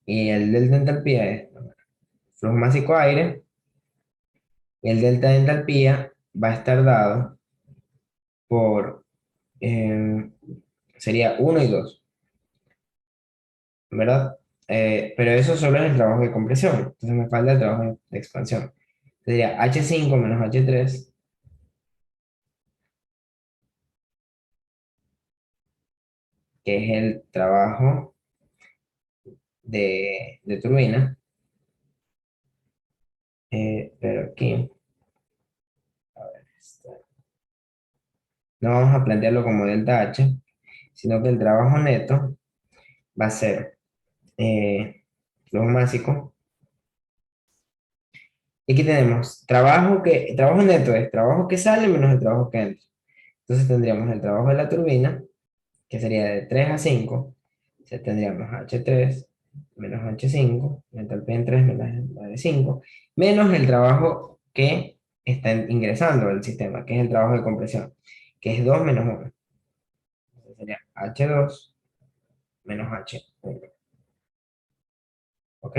Y el delta de entalpía es flujo másico aire, y el delta de entalpía va a estar dado por, eh, sería 1 y 2, ¿verdad? Pero eso solo es el trabajo de compresión, entonces me falta el trabajo de expansión. Sería H5 menos H3, que es el trabajo de turbina, pero aquí no vamos a plantearlo como delta H, sino que el trabajo neto va a ser flujo másico. Y aquí tenemos trabajo neto es trabajo que sale menos el trabajo que entra. Entonces tendríamos el trabajo de la turbina, que sería de 3 a 5. O sea, tendríamos H3 menos H5, la entalpía en 3 menos la de 5, menos el trabajo que está ingresando al sistema, que es el trabajo de compresión, que es 2 menos 1. Entonces sería H2 menos H1. ¿Ok?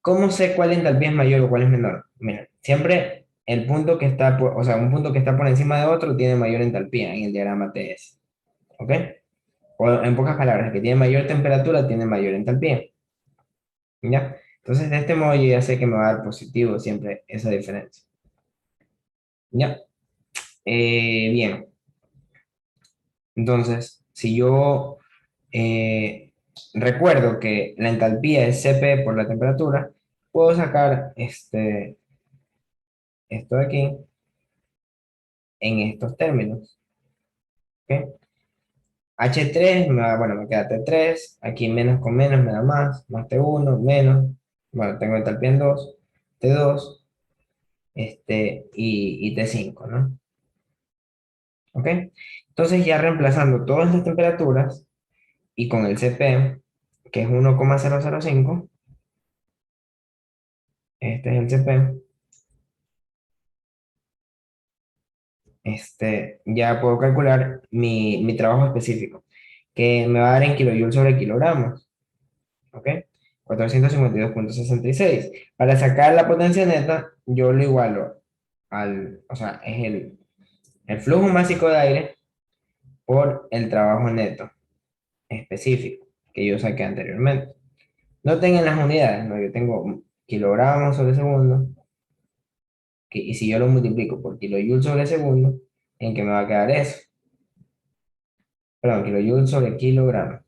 ¿Cómo sé cuál entalpía es mayor o cuál es menor? Mira, siempre el punto que está o sea, un punto que está por encima de otro tiene mayor entalpía en el diagrama TS. ¿Ok? O en pocas palabras, el que tiene mayor temperatura tiene mayor entalpía. ¿Ya? Entonces, de este modo yo ya sé que me va a dar positivo siempre esa diferencia. ¿Ya? Bien. Entonces, si yo recuerdo que la entalpía es Cp por la temperatura, puedo sacar esto de aquí en estos términos. ¿Ok? H3, bueno, me queda T3, aquí menos con menos me da más T1, menos, bueno, tengo entalpía en 2, T2, y T5, ¿no? ¿Ok? Entonces ya reemplazando todas las temperaturas y con el Cp, que es 1,005, este es el Cp, ya puedo calcular mi trabajo específico, que me va a dar en kilojoules sobre kilogramos. ¿Ok? 452,66. Para sacar la potencia neta, yo lo igualo o sea, es el flujo másico de aire por el trabajo neto específico que yo saqué anteriormente. No tengan las unidades, ¿no? Yo tengo kilogramos sobre segundo, y si yo lo multiplico por kilojoules sobre segundo, ¿en qué me va a quedar eso? Perdón, kilojoules sobre kilogramos.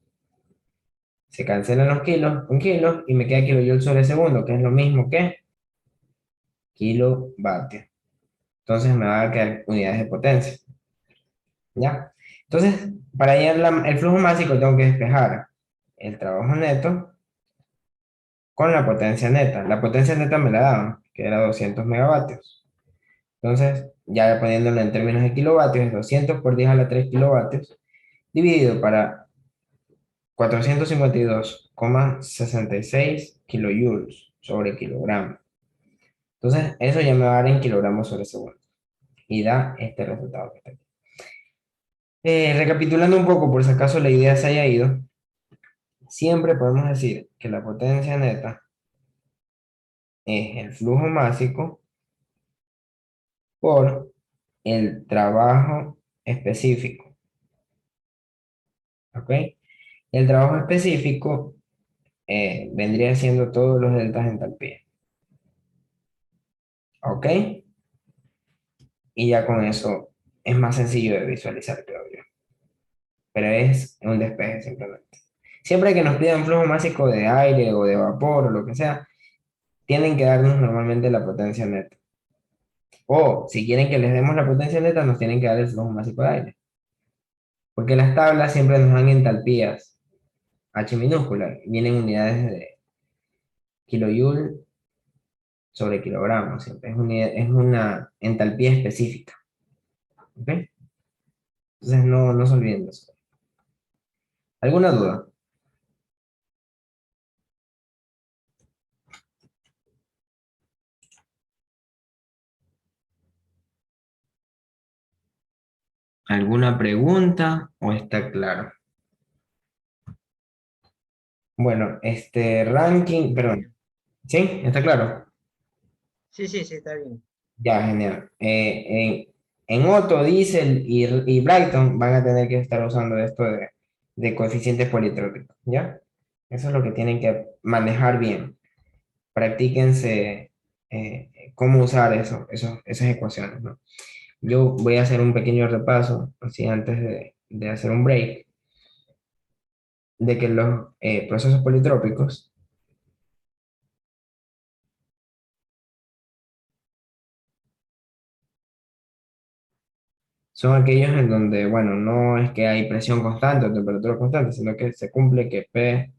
Se cancelan los kilos con kilos y me queda kilojoules sobre segundo, que es lo mismo que kilovatios. Entonces me va a quedar unidades de potencia. ¿Ya? Entonces, para hallar el flujo másico tengo que despejar el trabajo neto con la potencia neta. La potencia neta me la daban, que era 200 megavatios. Entonces, ya poniéndolo en términos de kilovatios, es 200 por 10 a la 3 kilovatios, dividido para 452,66 kilojoules sobre kilogramo. Entonces, eso ya me va a dar en kilogramos sobre segundo. y da este resultado que está aquí. Recapitulando un poco, por si acaso la idea se haya ido, siempre podemos decir que la potencia neta es el flujo másico por el trabajo específico, ¿ok? El trabajo específico vendría siendo todos los deltas de entalpía, ¿ok? Y ya con eso es más sencillo de visualizar, creo yo. Pero es un despeje simplemente. Siempre que nos pidan flujo másico de aire o de vapor o lo que sea, tienen que darnos normalmente la potencia neta. O si quieren que les demos la potencia neta, nos tienen que dar el flujo másico de aire. Porque las tablas siempre nos dan entalpías, H minúscula, vienen unidades de kilojoule sobre kilogramo, siempre es una entalpía específica. ¿Ok? Entonces no se olviden de eso. ¿Alguna duda? ¿Alguna pregunta o está claro? Bueno, este ranking, perdón, ¿sí? ¿Está claro? Sí, sí, sí, está bien. Ya, genial. En Otto, Diesel y Brighton van a tener que estar usando esto de coeficientes politrópicos, ¿ya? Eso es lo que tienen que manejar bien. Practíquense cómo usar esas ecuaciones, ¿no? Yo voy a hacer un pequeño repaso, así antes de hacer un break, de que los procesos politrópicos son aquellos en donde, bueno, no es que hay presión constante o temperatura constante, sino que se cumple que P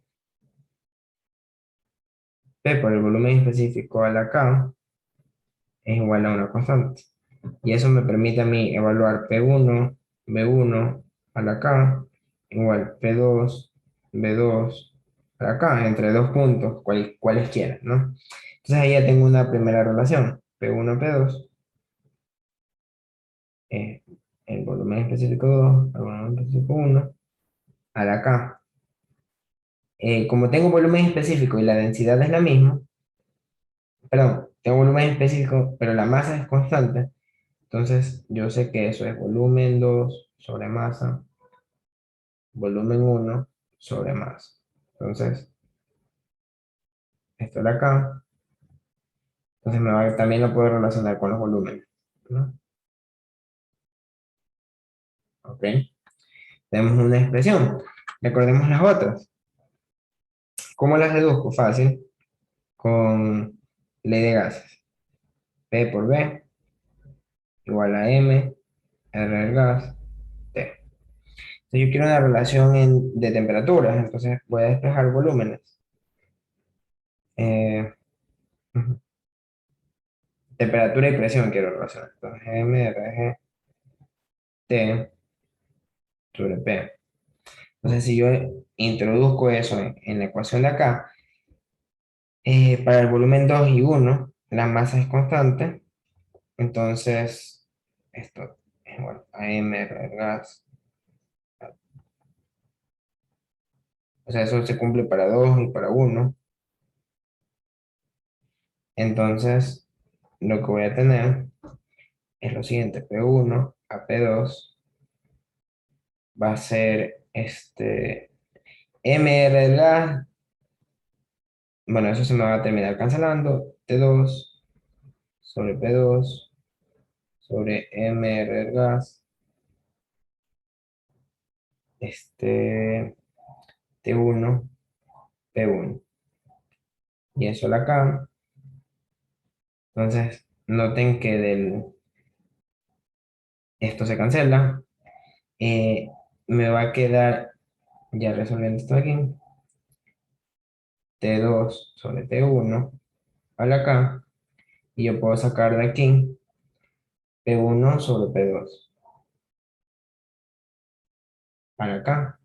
por el volumen específico a la K es igual a una constante. Y eso me permite a mí evaluar P1, B1 a la K igual P2, B2 a la K, entre dos puntos, cualesquiera, ¿no? Entonces ahí ya tengo una primera relación. P1, P2 es el volumen específico 2 al volumen específico 1 a la K. Como tengo volumen específico y la densidad es la misma, perdón, tengo volumen específico, pero la masa es constante, entonces yo sé que eso es volumen 2 sobre masa, volumen 1 sobre masa. Entonces, esto de acá, entonces también lo puedo relacionar con los volúmenes, ¿no? ¿Ok? Tenemos una expresión. Recordemos las otras. ¿Cómo las deduzco? Fácil. Con ley de gases. P por B igual a M, R del gas, T. Entonces yo quiero una relación de temperaturas, entonces voy a despejar volúmenes. Eh, ujú. Temperatura y presión quiero relacionar. Entonces M, R, G, T sobre P. Entonces si yo introduzco eso en la ecuación de acá, para el volumen 2 y 1 la masa es constante, entonces esto es igual a M, R del gas. O sea, eso se cumple para 2 y para 1. Entonces, lo que voy a tener es lo siguiente, P1 a P2 va a ser MR del gas, bueno, eso se me va a terminar cancelando, T2 sobre P2 sobre MR del gas, T1, P1, y eso la acá. Entonces, noten que esto se cancela, eh, me va a quedar, ya resolviendo esto aquí, T2 sobre T1 a la K, y yo puedo sacar de aquí P1 sobre P2 para acá.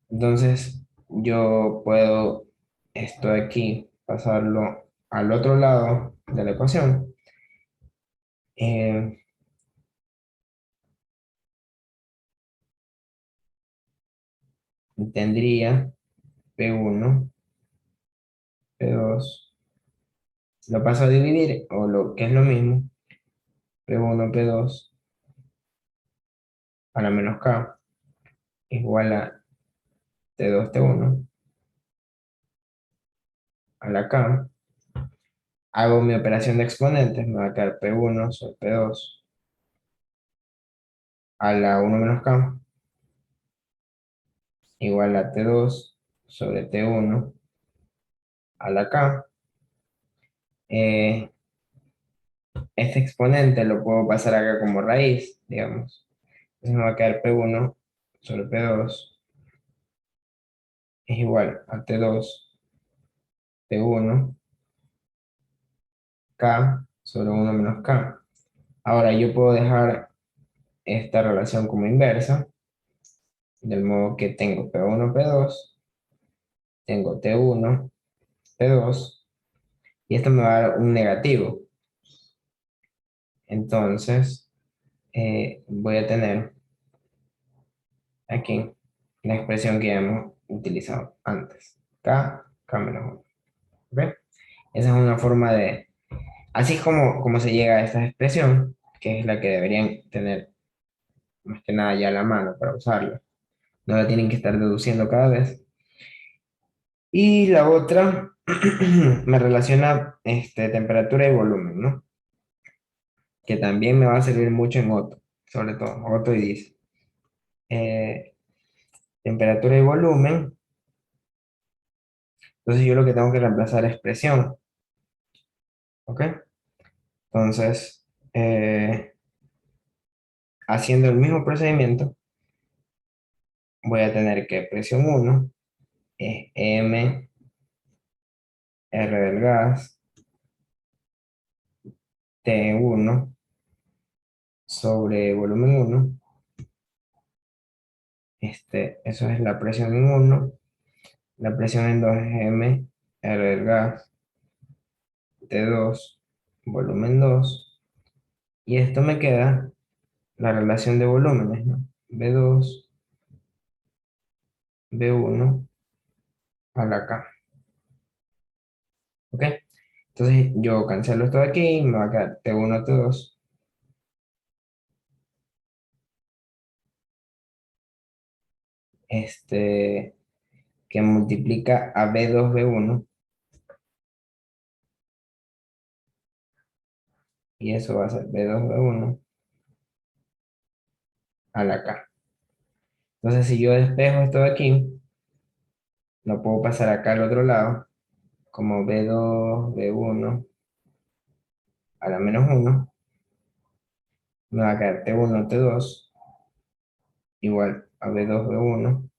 Entonces, yo puedo esto de aquí pasarlo al otro lado de la ecuación. tendría P1, P2, lo paso a dividir, o lo que es lo mismo, P1, P2, a la menos K, igual a T2, T1, a la K. Hago mi operación de exponentes, me va a quedar P1 sobre P2, a la 1 menos K, igual a T2 sobre T1, a la K. Eh, este exponente lo puedo pasar acá como raíz, digamos. Entonces me va a quedar P1 sobre P2 es igual a T2, T1, K sobre 1 menos K. Ahora yo puedo dejar esta relación como inversa, del modo que tengo P1, P2, tengo T1, P2, y esto me va a dar un negativo. Entonces, voy a tener aquí la expresión que ya hemos utilizado antes. K menos 1. ¿Ok? Esa es una forma de... Así es como se llega a esta expresión, que es la que deberían tener más que nada ya a la mano para usarla. No la tienen que estar deduciendo cada vez. Y la otra me relaciona temperatura y volumen, ¿no? Que también me va a servir mucho en Otto, sobre todo, Otto y dice. Eh, temperatura y volumen. Entonces yo lo que tengo que reemplazar es presión. ¿Ok? Entonces, haciendo el mismo procedimiento, voy a tener que presión 1 es M R del gas T1 sobre volumen 1. Eso es la presión en 1. La presión en 2 es M R del gas T2 volumen 2. Y esto me queda la relación de volúmenes, ¿no? B2, B1 a la K. ¿Ok? Entonces yo cancelo esto de aquí y me va a quedar T1, T2. Que multiplica a B2, B1. Y eso va a ser B2, B1 a la K. Entonces si yo despejo esto de aquí, lo puedo pasar acá al otro lado, como B2, B1 a la menos 1. Me va a quedar T1, T2 igual a B2, B1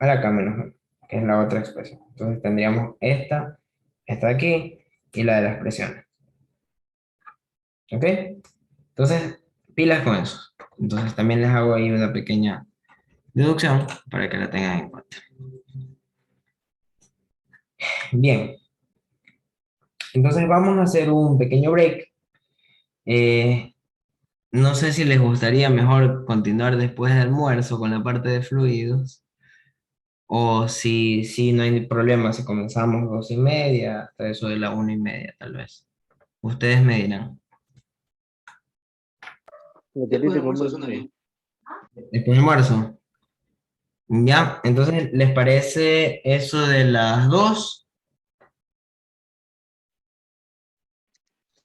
a la K menos 1, que es la otra expresión. Entonces tendríamos esta de aquí y la de las presiones. ¿Ok? Entonces, pilas con eso. Entonces también les hago ahí una pequeña deducción para que la tengan en cuenta. Bien, entonces vamos a hacer un pequeño break. Eh, no sé si les gustaría mejor continuar después del almuerzo con la parte de fluidos, o si no hay problema, si comenzamos 2:30, hasta eso de la 1:30 tal vez. Ustedes me dirán. Después del almuerzo suena bien. Después del almuerzo. Ya, entonces, ¿les parece eso de las 2?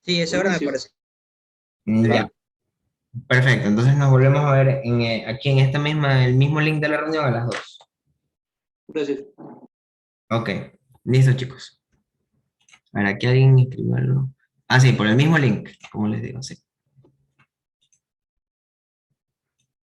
Sí, esa hora me parece Ya, bien. perfecto. Entonces nos volvemos a ver aquí en el mismo link de la reunión a las 2. Gracias. Ok, listo chicos. Para que alguien escriba algo. Ah, sí, por el mismo link, como les digo, sí.